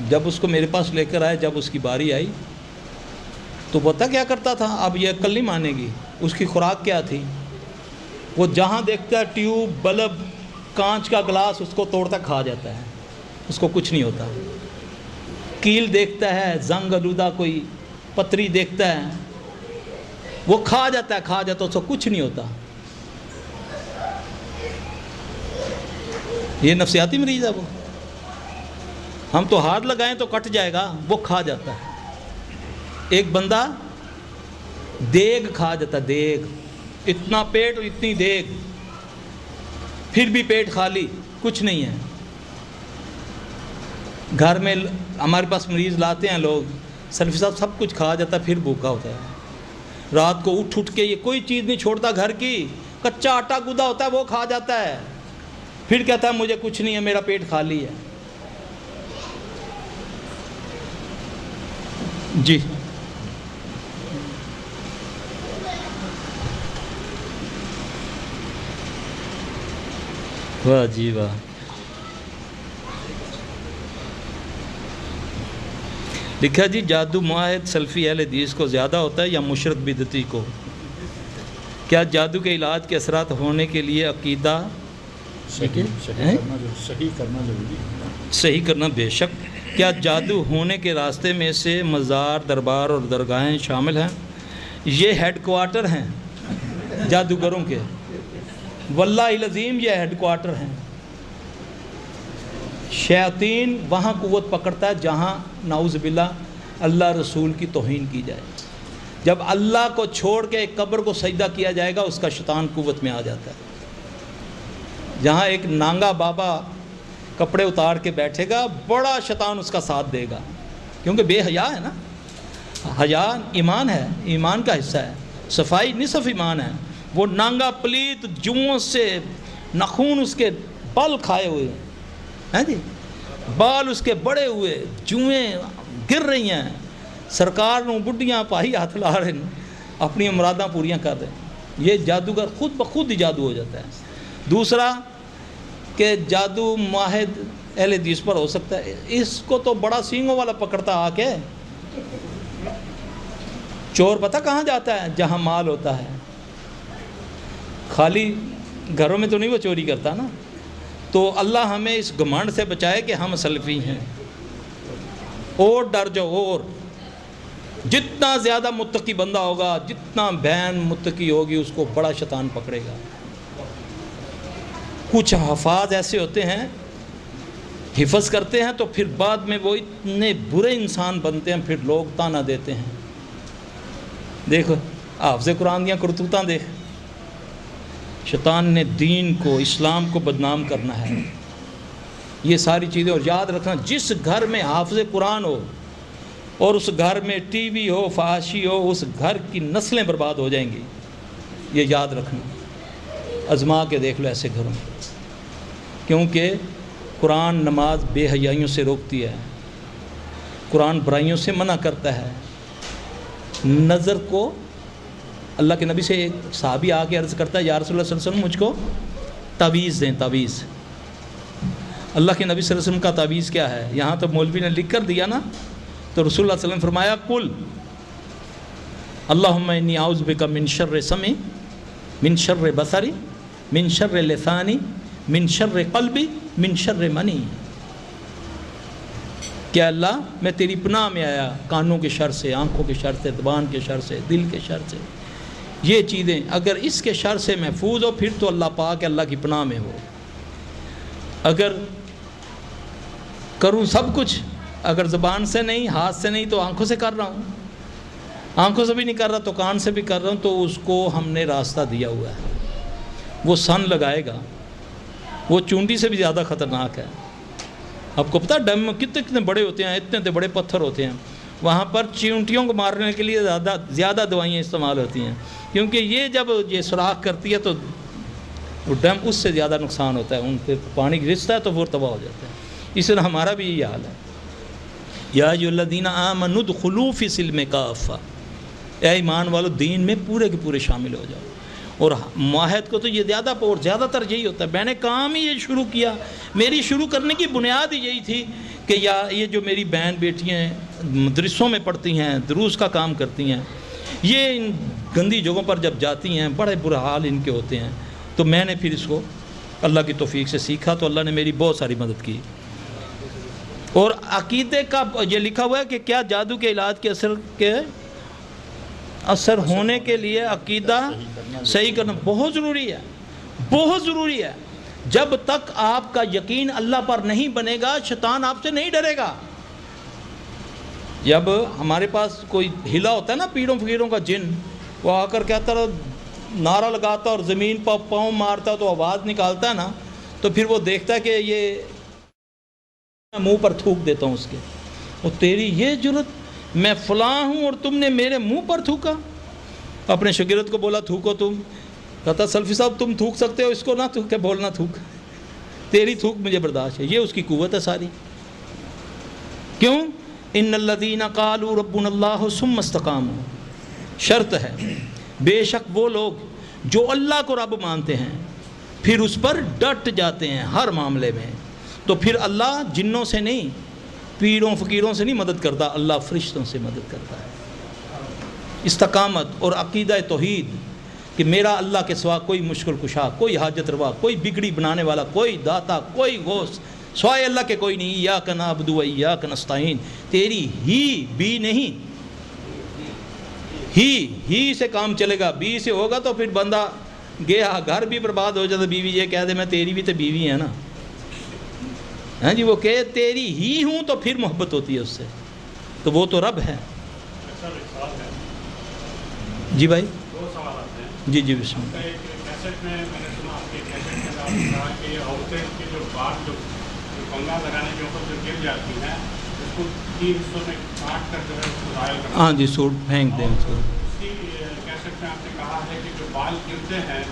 S1: جب اس کو میرے پاس لے کر آئے, جب اس کی باری آئی تو پتہ کیا کرتا تھا؟ اب یہ عقل نہیں مانے گی. اس کی خوراک کیا تھی؟ وہ جہاں دیکھتا ہے ٹیوب, بلب, کانچ کا گلاس, اس کو توڑتا کھا جاتا ہے, اس کو کچھ نہیں ہوتا. کیل دیکھتا ہے, زنگ آلودہ کوئی پتری دیکھتا ہے, وہ کھا جاتا ہے, اس کو کچھ نہیں ہوتا. یہ نفسیاتی مریض ہے وہ. ہم تو ہاتھ لگائیں تو کٹ جائے گا, وہ کھا جاتا ہے. ایک بندہ دیگ کھا جاتا ہے, دیگ, اتنا پیٹ اور اتنی دیگ, پھر بھی پیٹ خالی, کچھ نہیں ہے. گھر میں ہمارے پاس مریض لاتے ہیں لوگ, سلفی صاحب سب کچھ کھا جاتا ہے, پھر بھوکا ہوتا ہے. رات کو اٹھ کے یہ کوئی چیز نہیں چھوڑتا گھر کی, کچا آٹا گودا ہوتا ہے وہ کھا جاتا ہے, پھر کہتا ہے مجھے کچھ نہیں ہے, میرا پیٹ خالی ہے. جی واہ جی واہ. لکھا جی جادو معاہد سلفی اہل حدیث کو زیادہ ہوتا ہے یا مشرک بدعتی کو؟ کیا جادو کے علاج کے اثرات ہونے کے لیے عقیدہ
S5: صحیح کرنا ضروری ہے.
S1: صحیح کرنا بے شک. کیا جادو ہونے کے راستے میں سے مزار, دربار اور درگاہیں شامل ہیں؟ یہ ہیڈ کوارٹر ہیں جادوگروں کے, واللہ العظیم یہ ہیڈ کوارٹر ہیں. شیاطین وہاں قوت پکڑتا ہے جہاں نعوذ باللہ اللہ رسول کی توہین کی جائے. جب اللہ کو چھوڑ کے ایک قبر کو سجدہ کیا جائے گا, اس کا شیطان قوت میں آ جاتا ہے. جہاں ایک نانگا بابا کپڑے اتار کے بیٹھے گا, بڑا شیطان اس کا ساتھ دے گا, کیونکہ بے حیا ہے نا. حیا ایمان ہے, ایمان کا حصہ ہے. صفائی نصف ایمان ہے. وہ نانگا پلیت جوؤں سے ناخون اس کے بال کھائے ہوئے ہیں جی, بال اس کے بڑے ہوئے, جوئیں گر رہی ہیں, سرکار نو بڈیاں پائی ہاتھ لا رہے ہیں, اپنی مراداں پوریاں کر رہے ہیں. یہ جادوگر خود بخود ہی جادو ہو جاتا ہے. دوسرا کہ جادو معاہد اہل حدیث پر ہو سکتا ہے, اس کو تو بڑا سینگوں والا پکڑتا آ کے. چور پتہ کہاں جاتا ہے؟ جہاں مال ہوتا ہے. خالی گھروں میں تو نہیں وہ چوری کرتا نا. تو اللہ ہمیں اس گھمنڈ سے بچائے کہ ہم سلفی ہیں. اور ڈر جاؤ, اور جتنا زیادہ متقی بندہ ہوگا, جتنا بہن متقی ہوگی, اس کو بڑا شیطان پکڑے گا. کچھ حفاظ ایسے ہوتے ہیں, حفظ کرتے ہیں تو پھر بعد میں وہ اتنے برے انسان بنتے ہیں, پھر لوگ تانا دیتے ہیں. دیکھو حافظ قرآن دیاں کرتوتاں دیکھ. شیطان نے دین کو, اسلام کو بدنام کرنا ہے. یہ ساری چیزیں, اور یاد رکھنا جس گھر میں حافظ قرآن ہو اور اس گھر میں ٹی وی ہو, فحاشی ہو, اس گھر کی نسلیں برباد ہو جائیں گی. یہ یاد رکھنا, آزما کے دیکھ لو ایسے گھروں میں. کیونکہ قرآن نماز بے حیائیوں سے روکتی ہے, قرآن برائیوں سے منع کرتا ہے. نظر کو اللہ کے نبی سے ایک صحابی آ کے عرض کرتا ہے, یا رسول اللہ صلی اللہ علیہ وسلم مجھ کو تعویذ دیں, تعویذ. اللہ کے نبی صلی اللہ علیہ وسلم کا تعویذ کیا ہے؟ یہاں تو مولوی نے لکھ کر دیا نا. تو رسول اللہ صلی اللہ علیہ وسلم فرمایا, قل اللہم انی اعوذ بک من شر سمعی, من شر بصری, من شر لسانی, من شر قلبی, من شر منی. کہ اللہ میں تیری پناہ میں آیا کانوں کے شر سے, آنکھوں کے شر سے, زبان کے شر سے, دل کے شر سے. یہ چیزیں اگر اس کے شر سے محفوظ ہو, پھر تو اللہ پاک اللہ کی پناہ میں ہو. اگر کروں سب کچھ, اگر زبان سے نہیں, ہاتھ سے نہیں, تو آنکھوں سے کر رہا ہوں. آنکھوں سے بھی نہیں کر رہا تو کان سے بھی کر رہا ہوں, تو اس کو ہم نے راستہ دیا ہوا ہے. وہ سن لگائے گا, وہ چونٹی سے بھی زیادہ خطرناک ہے. آپ کو پتہ ہے ڈیم کتنے بڑے ہوتے ہیں, اتنے بڑے پتھر ہوتے ہیں, وہاں پر چیونٹیوں کو مارنے کے لیے زیادہ دوائیاں استعمال ہوتی ہیں, کیونکہ یہ جب یہ سوراخ کرتی ہے تو وہ ڈیم اس سے زیادہ نقصان ہوتا ہے, ان پہ پانی گرستا ہے تو وہ تباہ ہو جاتا ہے. اس طرح ہمارا بھی یہی حال ہے. یا ایھا الذین آمنوا ادخلوا فی السلم کافہ, اے ایمان والو دین میں پورے کے پورے شامل ہو جاؤ. اور معاہد کو تو یہ زیادہ تر یہی ہوتا ہے. میں نے کام ہی یہ شروع کیا, میری شروع کرنے کی بنیاد ہی یہی تھی کہ یہ جو میری بہن بیٹیاں مدرسوں میں پڑھتی ہیں, دروس کا کام کرتی ہیں, یہ ان گندی جگہوں پر جب جاتی ہیں بڑے برا حال ان کے ہوتے ہیں. تو میں نے پھر اس کو اللہ کی توفیق سے سیکھا, تو اللہ نے میری بہت ساری مدد کی. اور عقیدے کا یہ لکھا ہوا ہے کہ کیا جادو کے علاج کے اثر ہونے کے لیے عقیدہ صحیح کرنا بہت ضروری ہے, بہت ضروری ہے. جب تک آپ کا یقین اللہ پر نہیں بنے گا شیطان آپ سے نہیں ڈرے گا. جب ہمارے پاس کوئی ہلا ہوتا ہے نا پیڑوں فقیروں کا جن, وہ آ کر کہتا ہے نعرہ لگاتا اور زمین پر پاؤں مارتا تو آواز نکالتا ہے نا, تو پھر وہ دیکھتا ہے کہ یہ منہ پر تھوک دیتا ہوں اس کے, اور تیری یہ جرت, میں فلاں ہوں اور تم نے میرے منہ پر تھوکا. اپنے شاگرد کو بولا تھوکو تم, کہتا سلفی صاحب تم تھوک سکتے ہو, اس کو نہ تھوک کے بولنا تھوک, تیری تھوک مجھے برداشت ہے. یہ اس کی قوت ہے ساری. کیوں؟ ان الذین قالوا ربنا اللہ ثم استقاموا, شرط ہے بے شک وہ لوگ جو اللہ کو رب مانتے ہیں پھر اس پر ڈٹ جاتے ہیں ہر معاملے میں, تو پھر اللہ جنوں سے نہیں, پیروں فقیروں سے نہیں مدد کرتا, اللہ فرشتوں سے مدد کرتا ہے. استقامت اور عقیدہ توحید کہ میرا اللہ کے سوا کوئی مشکل کشا, کوئی حاجت روا, کوئی بگڑی بنانے والا, کوئی داتا, کوئی غوث سوائے اللہ کے کوئی نہیں. ایاک نعبد و ایاک نستعین, تیری ہی بھی نہیں, ہی سے کام چلے گا, بی سے ہوگا تو پھر بندہ گیا, گھر بھی برباد ہو جاتا. بیوی یہ کہہ دے میں تیری بھی تو بیوی ہے نا, ہاں جی, وہ کہ تیری ہی ہوں تو پھر محبت ہوتی ہے اس سے, تو وہ تو رب ہے. جی بھائی,
S7: دو سوالات ہیں.
S1: جی جی بسم اللہ.
S7: ایک کیسٹ میں نے سنا آپ کے کیسٹ میں آپ نے کہا کہ عورتیں کی جو بات جو کنگا لگانے کے اوپر جو گر جاتی ہیں اس کو 3 حصوں میں کاٹ کر جو ہے اس کو زائل کرنا.
S1: ہاں جی, سوٹ پھینک دیں اس کو.
S7: اسی کیسٹ میں آپ نے کہا ہے کہ جو بال گرتے ہیں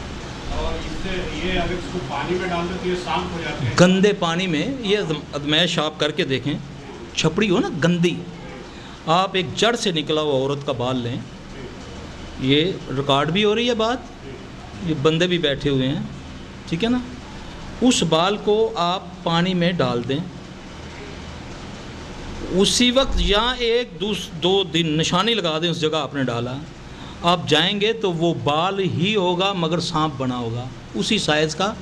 S7: اور اس سے یہ اگر اس کو پانی میں ڈال دیں تو یہ صاف ہو جاتے ہیں.
S1: گندے پانی میں یہ ادمائش آپ کر کے دیکھیں, چھپڑی ہو نا گندی, آپ ایک جڑ سے نکلا ہوا عورت کا بال لیں, یہ ریکارڈ بھی ہو رہی ہے بات, یہ بندے بھی بیٹھے ہوئے ہیں, ٹھیک ہے نا, اس بال کو آپ پانی میں ڈال دیں, اسی وقت یا 1-2 دن نشانی لگا دیں اس جگہ آپ نے ڈالا, آپ جائیں گے تو وہ بال ہی ہوگا مگر سانپ بنا ہوگا اسی سائز کا,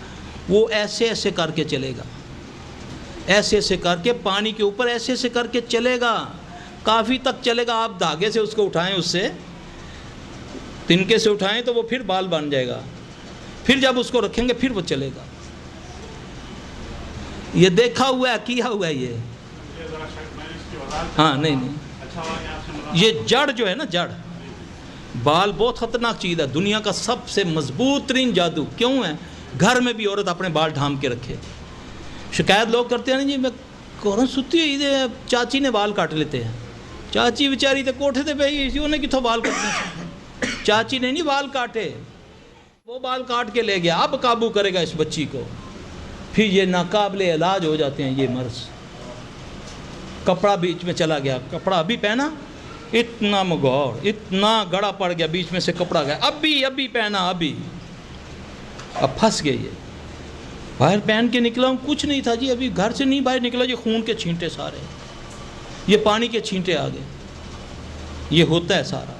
S1: وہ ایسے ایسے کر کے چلے گا, ایسے ایسے کر کے پانی کے اوپر ایسے ایسے کر کے چلے گا, کافی تک چلے گا. آپ دھاگے سے اس کو اٹھائیں, اس سے تنکے سے اٹھائیں تو وہ پھر بال بن جائے گا, پھر جب اس کو رکھیں گے پھر وہ چلے گا. یہ دیکھا ہوا ہے, کیا ہوا ہے یہ. ہاں نہیں, یہ جڑ جو ہے نا, جڑ بال بہت خطرناک چیز ہے, دنیا کا سب سے مضبوط ترین جادو. کیوں ہے؟ گھر میں بھی عورت اپنے بال ڈھانپ کے رکھے. شکایت لوگ کرتے ہیں نا جی, میں کورن ستی ہوئی چاچی نے بال کاٹ لیتے ہیں. چاچی بیچاری تے کوٹھے تے پہ ہی, انہیں کتوں بال کٹنے, چاچی نے نہیں بال کاٹے, وہ بال کاٹ کے لے گیا. اب قابو کرے گا اس بچی کو, پھر یہ ناقابل علاج ہو جاتے ہیں یہ مرض. کپڑا بیچ میں چلا گیا, کپڑا ابھی پہنا, اتنا مگوڑ, اتنا گڑا پڑ گیا, بیچ میں سے کپڑا گیا, ابھی پہنا, اب پھنس گئے. یہ باہر پہن کے نکلا ہوں, کچھ نہیں تھا جی, ابھی گھر سے نہیں باہر نکلا, یہ خون کے چھینٹے سارے, یہ پانی کے چھینٹے آ گئے. یہ ہوتا ہے سارا,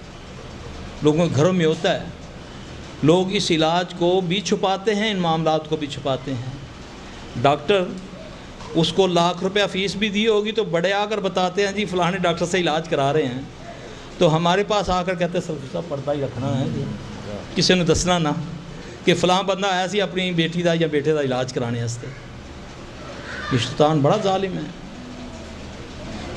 S1: لوگوں کے گھروں میں ہوتا ہے. لوگ اس علاج کو بھی چھپاتے ہیں, ان معاملات کو بھی چھپاتے ہیں. ڈاکٹر اس کو لاکھ روپیہ فیس بھی دی ہوگی تو بڑے آ کر بتاتے ہیں جی فلانے ڈاکٹر سے علاج کرا رہے ہیں, تو ہمارے پاس آ کر کہتے ہیں سر صاحب پردہ ہی رکھنا ہے, کسی نے دسنا نہ کہ فلاں بندہ آیا سی اپنی بیٹی دا یا بیٹے دا علاج کرانے واسطے. یہ شیطان بڑا ظالم ہے,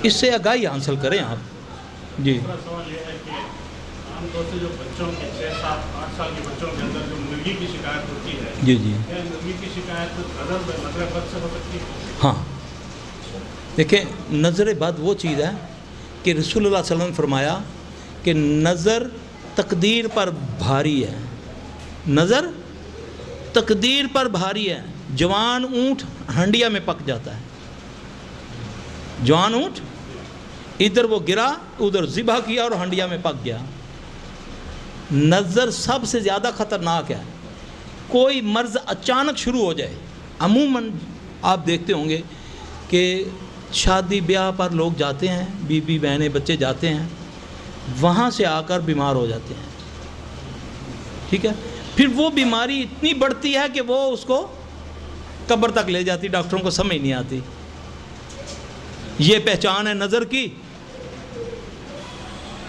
S1: اس سے آگاہی حاصل کریں آپ. جی
S7: دوسرا سوال یہ ہے کہ عام طور سے جو بچوں کے 6-7-8 سال کے بچوں کے اندر جو مرغی کی شکایت ہوتی ہے,
S1: جی
S7: کیا مرغی کی شکایت غضب مطلب بد سے ہو سکتی ہے؟
S1: ہاں, دیکھیں نظر بد وہ چیز ہے کہ رسول اللہ صلی اللہ علیہ وسلم نے فرمایا کہ نظر تقدیر پر بھاری ہے، نظر تقدیر پر بھاری ہے۔ جوان اونٹ ہنڈیا میں پک جاتا ہے، جوان اونٹ ادھر وہ گرا ادھر ذبح کیا اور ہنڈیا میں پک گیا۔ نظر سب سے زیادہ خطرناک ہے۔ کوئی مرض اچانک شروع ہو جائے، عموماً آپ دیکھتے ہوں گے کہ شادی بیاہ پر لوگ جاتے ہیں، بیوی بہنیں بچے جاتے ہیں، وہاں سے آ کر بیمار ہو جاتے ہیں، ٹھیک ہے، پھر وہ بیماری اتنی بڑھتی ہے کہ وہ اس کو قبر تک لے جاتی، ڈاکٹروں کو سمجھ نہیں آتی۔ یہ پہچان ہے نظر کی۔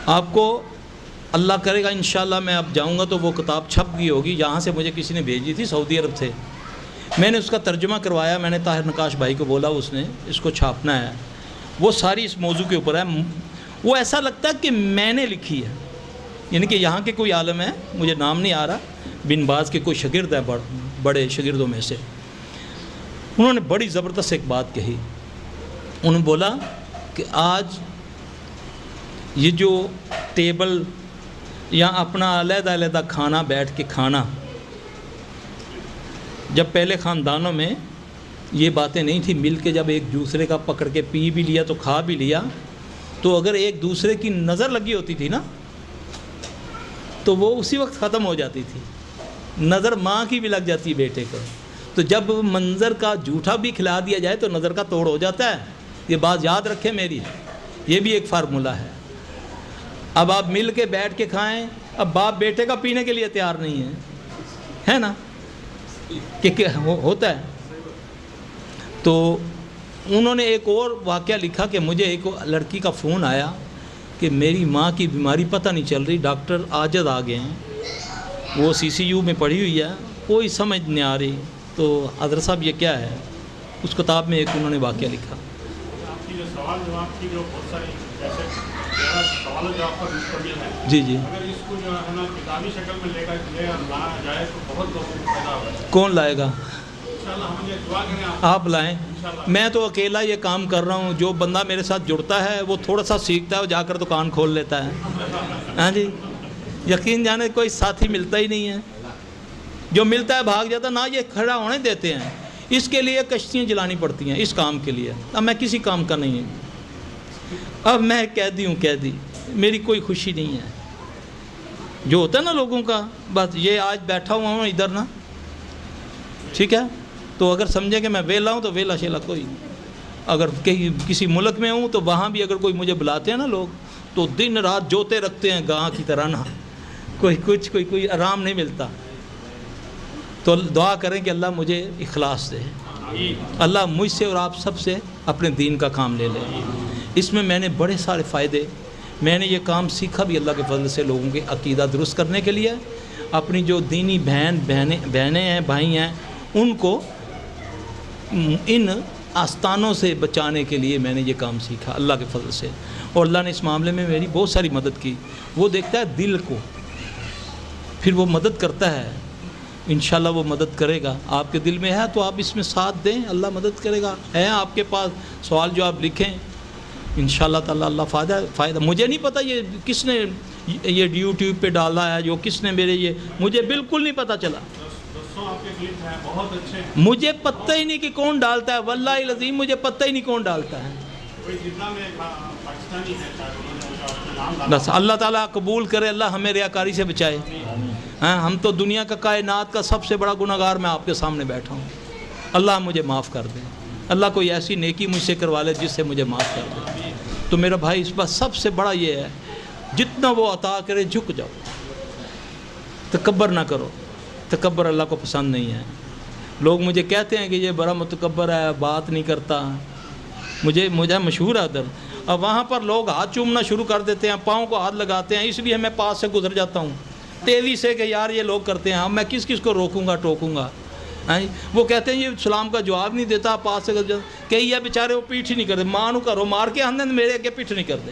S1: آپ کو اللہ کرے گا انشاءاللہ میں اب جاؤں گا تو وہ کتاب چھپ گئی ہوگی، یہاں سے مجھے کسی نے بھیجی تھی سعودی عرب سے، میں نے اس کا ترجمہ کروایا، میں نے طاہر نقاش بھائی کو بولا اس نے اس کو چھاپنا ہے، وہ ساری اس موضوع کے اوپر ہے۔ وہ ایسا لگتا ہے کہ میں نے لکھی ہے، یعنی کہ یہاں کے کوئی عالم ہے، مجھے نام نہیں آ رہا، بن باز کے کوئی شاگرد ہیں، بڑے شاگردوں میں سے، انہوں نے بڑی زبردست ایک بات کہی۔ انہوں نے بولا کہ آج یہ جو ٹیبل یا اپنا علیحدہ علیحدہ کھانا بیٹھ کے کھانا، جب پہلے خاندانوں میں یہ باتیں نہیں تھی، مل کے جب ایک دوسرے کا پکڑ کے پی بھی لیا تو کھا بھی لیا، تو اگر ایک دوسرے کی نظر لگی ہوتی تھی نا تو وہ اسی وقت ختم ہو جاتی تھی۔ نظر ماں کی بھی لگ جاتی بیٹے کو، تو جب منظر کا جھوٹا بھی کھلا دیا جائے تو نظر کا توڑ ہو جاتا ہے۔ یہ بات یاد رکھیں میری، یہ بھی ایک فارمولہ ہے۔ اب آپ مل کے بیٹھ کے کھائیں، اب باپ بیٹے کا پینے کے لیے تیار نہیں ہے نا، کہ ہوتا ہے۔ تو انہوں نے ایک اور واقعہ لکھا کہ مجھے ایک لڑکی کا فون آیا کہ میری ماں کی بیماری پتہ نہیں چل رہی، ڈاکٹر عاجز آ گئے ہیں، وہ CCU میں پڑھی ہوئی ہے، کوئی سمجھ نہیں آ رہی، تو حضرت صاحب یہ کیا ہے؟ اس کتاب میں ایک انہوں نے واقعہ لکھا۔
S7: آپ کی جو سوال جواب کی جو بہت ساری جیسے سوال و جواب پر مشتمل ہے،
S1: جی جی،
S7: اگر اس کو جو ہے نا کتابی شکل میں لے لایا جائے تو بہت لوگوں کو فائدہ ہوگا۔
S1: کون لائے گا؟
S7: انشاءاللہ ہم یہ دعا کریں
S1: آپ لائیں۔ میں تو اکیلا یہ کام کر رہا ہوں، جو بندہ میرے ساتھ جڑتا ہے وہ تھوڑا سا سیکھتا ہے، وہ جا کر دکان کھول لیتا ہے، ہاں جی، یقین جانے کوئی ساتھی ملتا ہی نہیں ہے، جو ملتا ہے بھاگ جاتا، نہ یہ کھڑا ہونے دیتے ہیں۔ اس کے لیے کشتیاں جلانی پڑتی ہیں اس کام کے لیے۔ اب میں کسی کام کا نہیں ہوں، اب میں قیدی ہوں، قیدی، میری کوئی خوشی نہیں ہے۔ جو ہوتا ہے نا لوگوں کا، بس یہ آج بیٹھا ہوا ہوں ادھر نا، ٹھیک ہے، تو اگر سمجھیں کہ میں ویلا ہوں تو ویلا شیلا کوئی نہیں۔ اگر کہیں کسی ملک میں ہوں تو وہاں بھی اگر کوئی مجھے بلاتے ہیں نا لوگ تو دن رات جوتے رکھتے ہیں گاں کی طرح نا، کوئی آرام نہیں ملتا۔ تو دعا کریں کہ اللہ مجھے اخلاص دے، اللہ مجھ سے اور آپ سب سے اپنے دین کا کام لے لے۔ اس میں نے بڑے سارے فائدے، میں نے یہ کام سیکھا بھی اللہ کے فضل سے، لوگوں کے عقیدہ درست کرنے کے لیے، اپنی جو دینی بہنیں ہیں، بھائی ہیں، ان کو ان آستانوں سے بچانے کے لیے میں نے یہ کام سیکھا اللہ کے فضل سے، اور اللہ نے اس معاملے میں میری بہت ساری مدد کی۔ وہ دیکھتا ہے دل کو، پھر وہ مدد کرتا ہے، انشاءاللہ وہ مدد کرے گا۔ آپ کے دل میں ہے تو آپ اس میں ساتھ دیں، اللہ مدد کرے گا۔ ہے آپ کے پاس سوال جو آپ لکھیں، انشاءاللہ تعالی اللہ فائدہ۔ مجھے نہیں پتہ یہ کس نے یہ یوٹیوب پہ ڈالا ہے، جو کس نے میرے یہ، مجھے بالکل نہیں پتہ چلا،
S7: آپ کے کلپ ہیں بہت اچھے،
S1: مجھے پتہ ہی نہیں کہ کون ڈالتا ہے، واللہ العظیم مجھے پتہ ہی نہیں کون ڈالتا ہے۔
S7: کوئی جتنا میں پاکستانی ہے شاید انہوں نے اپنا نام ڈالا۔
S1: بس اللہ تعالیٰ قبول کرے، اللہ ہمیں ریاکاری سے بچائے۔ ہاں، ہم تو دنیا کا کائنات کا سب سے بڑا گناہگار میں آپ کے سامنے بیٹھا ہوں، اللہ مجھے معاف کر دے، اللہ کوئی ایسی نیکی مجھ سے کروا لے جس سے مجھے معاف کر دے۔ تو میرا بھائی اس بات سب سے بڑا یہ ہے، جتنا وہ عطا کرے جھک جاؤ، تکبر نہ کرو، تکبر اللہ کو پسند نہیں ہے۔ لوگ مجھے کہتے ہیں کہ یہ بڑا متکبر ہے، بات نہیں کرتا، مجھے مشہور ہے ادھر، اب وہاں پر لوگ ہاتھ چومنا شروع کر دیتے ہیں، پاؤں کو ہاتھ لگاتے ہیں، اس لیے میں پاس سے گزر جاتا ہوں تیزی سے کہ یار یہ لوگ کرتے ہیں، اب میں کس کو روکوں گا ٹوکوں گا۔ وہ کہتے ہیں یہ سلام کا جواب نہیں دیتا، پاس سے کئی یہ بیچارے وہ پیٹھ ہی نہیں کرتے، ماں نو کرو مار کے ہم نے میرے اگے پیٹھ نہیں کرتے،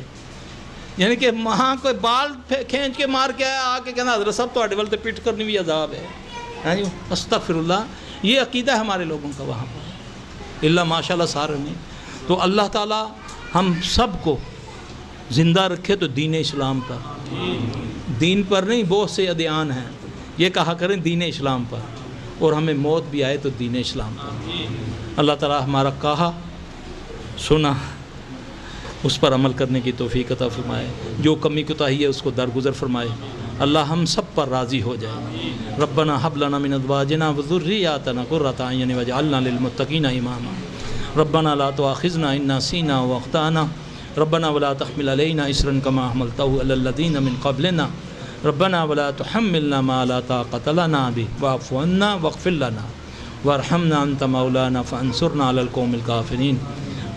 S1: یعنی کہ ماں کوئی بال کھینچ کے مار کے آیا، آ کے کہنا حضرت صاحب تو ول پیٹھ کرنی بھی عذاب ہے۔ استغفر اللہ، یہ عقیدہ ہے ہمارے لوگوں کا وہاں پر، اللہ ماشاء اللہ سارے نہیں۔ تو اللہ تعالیٰ ہم سب کو زندہ رکھے تو دین اسلام پر، دین پر نہیں، بہت سے ادیان ہیں، یہ کہا کریں دین اسلام پر، اور ہمیں موت بھی آئے تو دین اسلام پر۔ اللہ تعالیٰ ہمارا کہا سنا اس پر عمل کرنے کی توفیق عطا فرمائے، جو کمی کوتاہی ہے اس کو درگزر فرمائے، اللہ ہم سب پر راضی ہو جائے۔ ربنا حب لنا من ازواجنا وذریاتنا قرۃ اعین واجعلنا للمتقین اماما ربنا لا تؤاخذنا ان نسینا واخطانا ربنا ولا تحمل علينا إصرا كما حملته على الذين من قبلنا ربنا ولا تحملنا ما لا طاقة لنا به واعف عنا واغفر لنا وارحمنا أنت مولانا فانصرنا على القوم الكافرين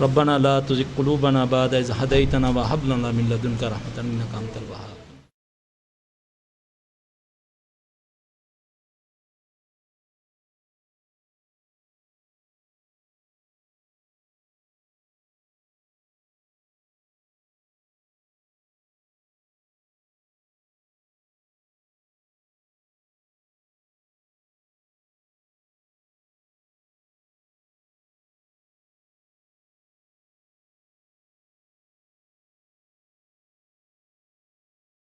S1: ربنا لا تزغ قلوبنا بعد إذ هديتنا وهب لنا من لدنك رحمة إنك أنت الوهاب۔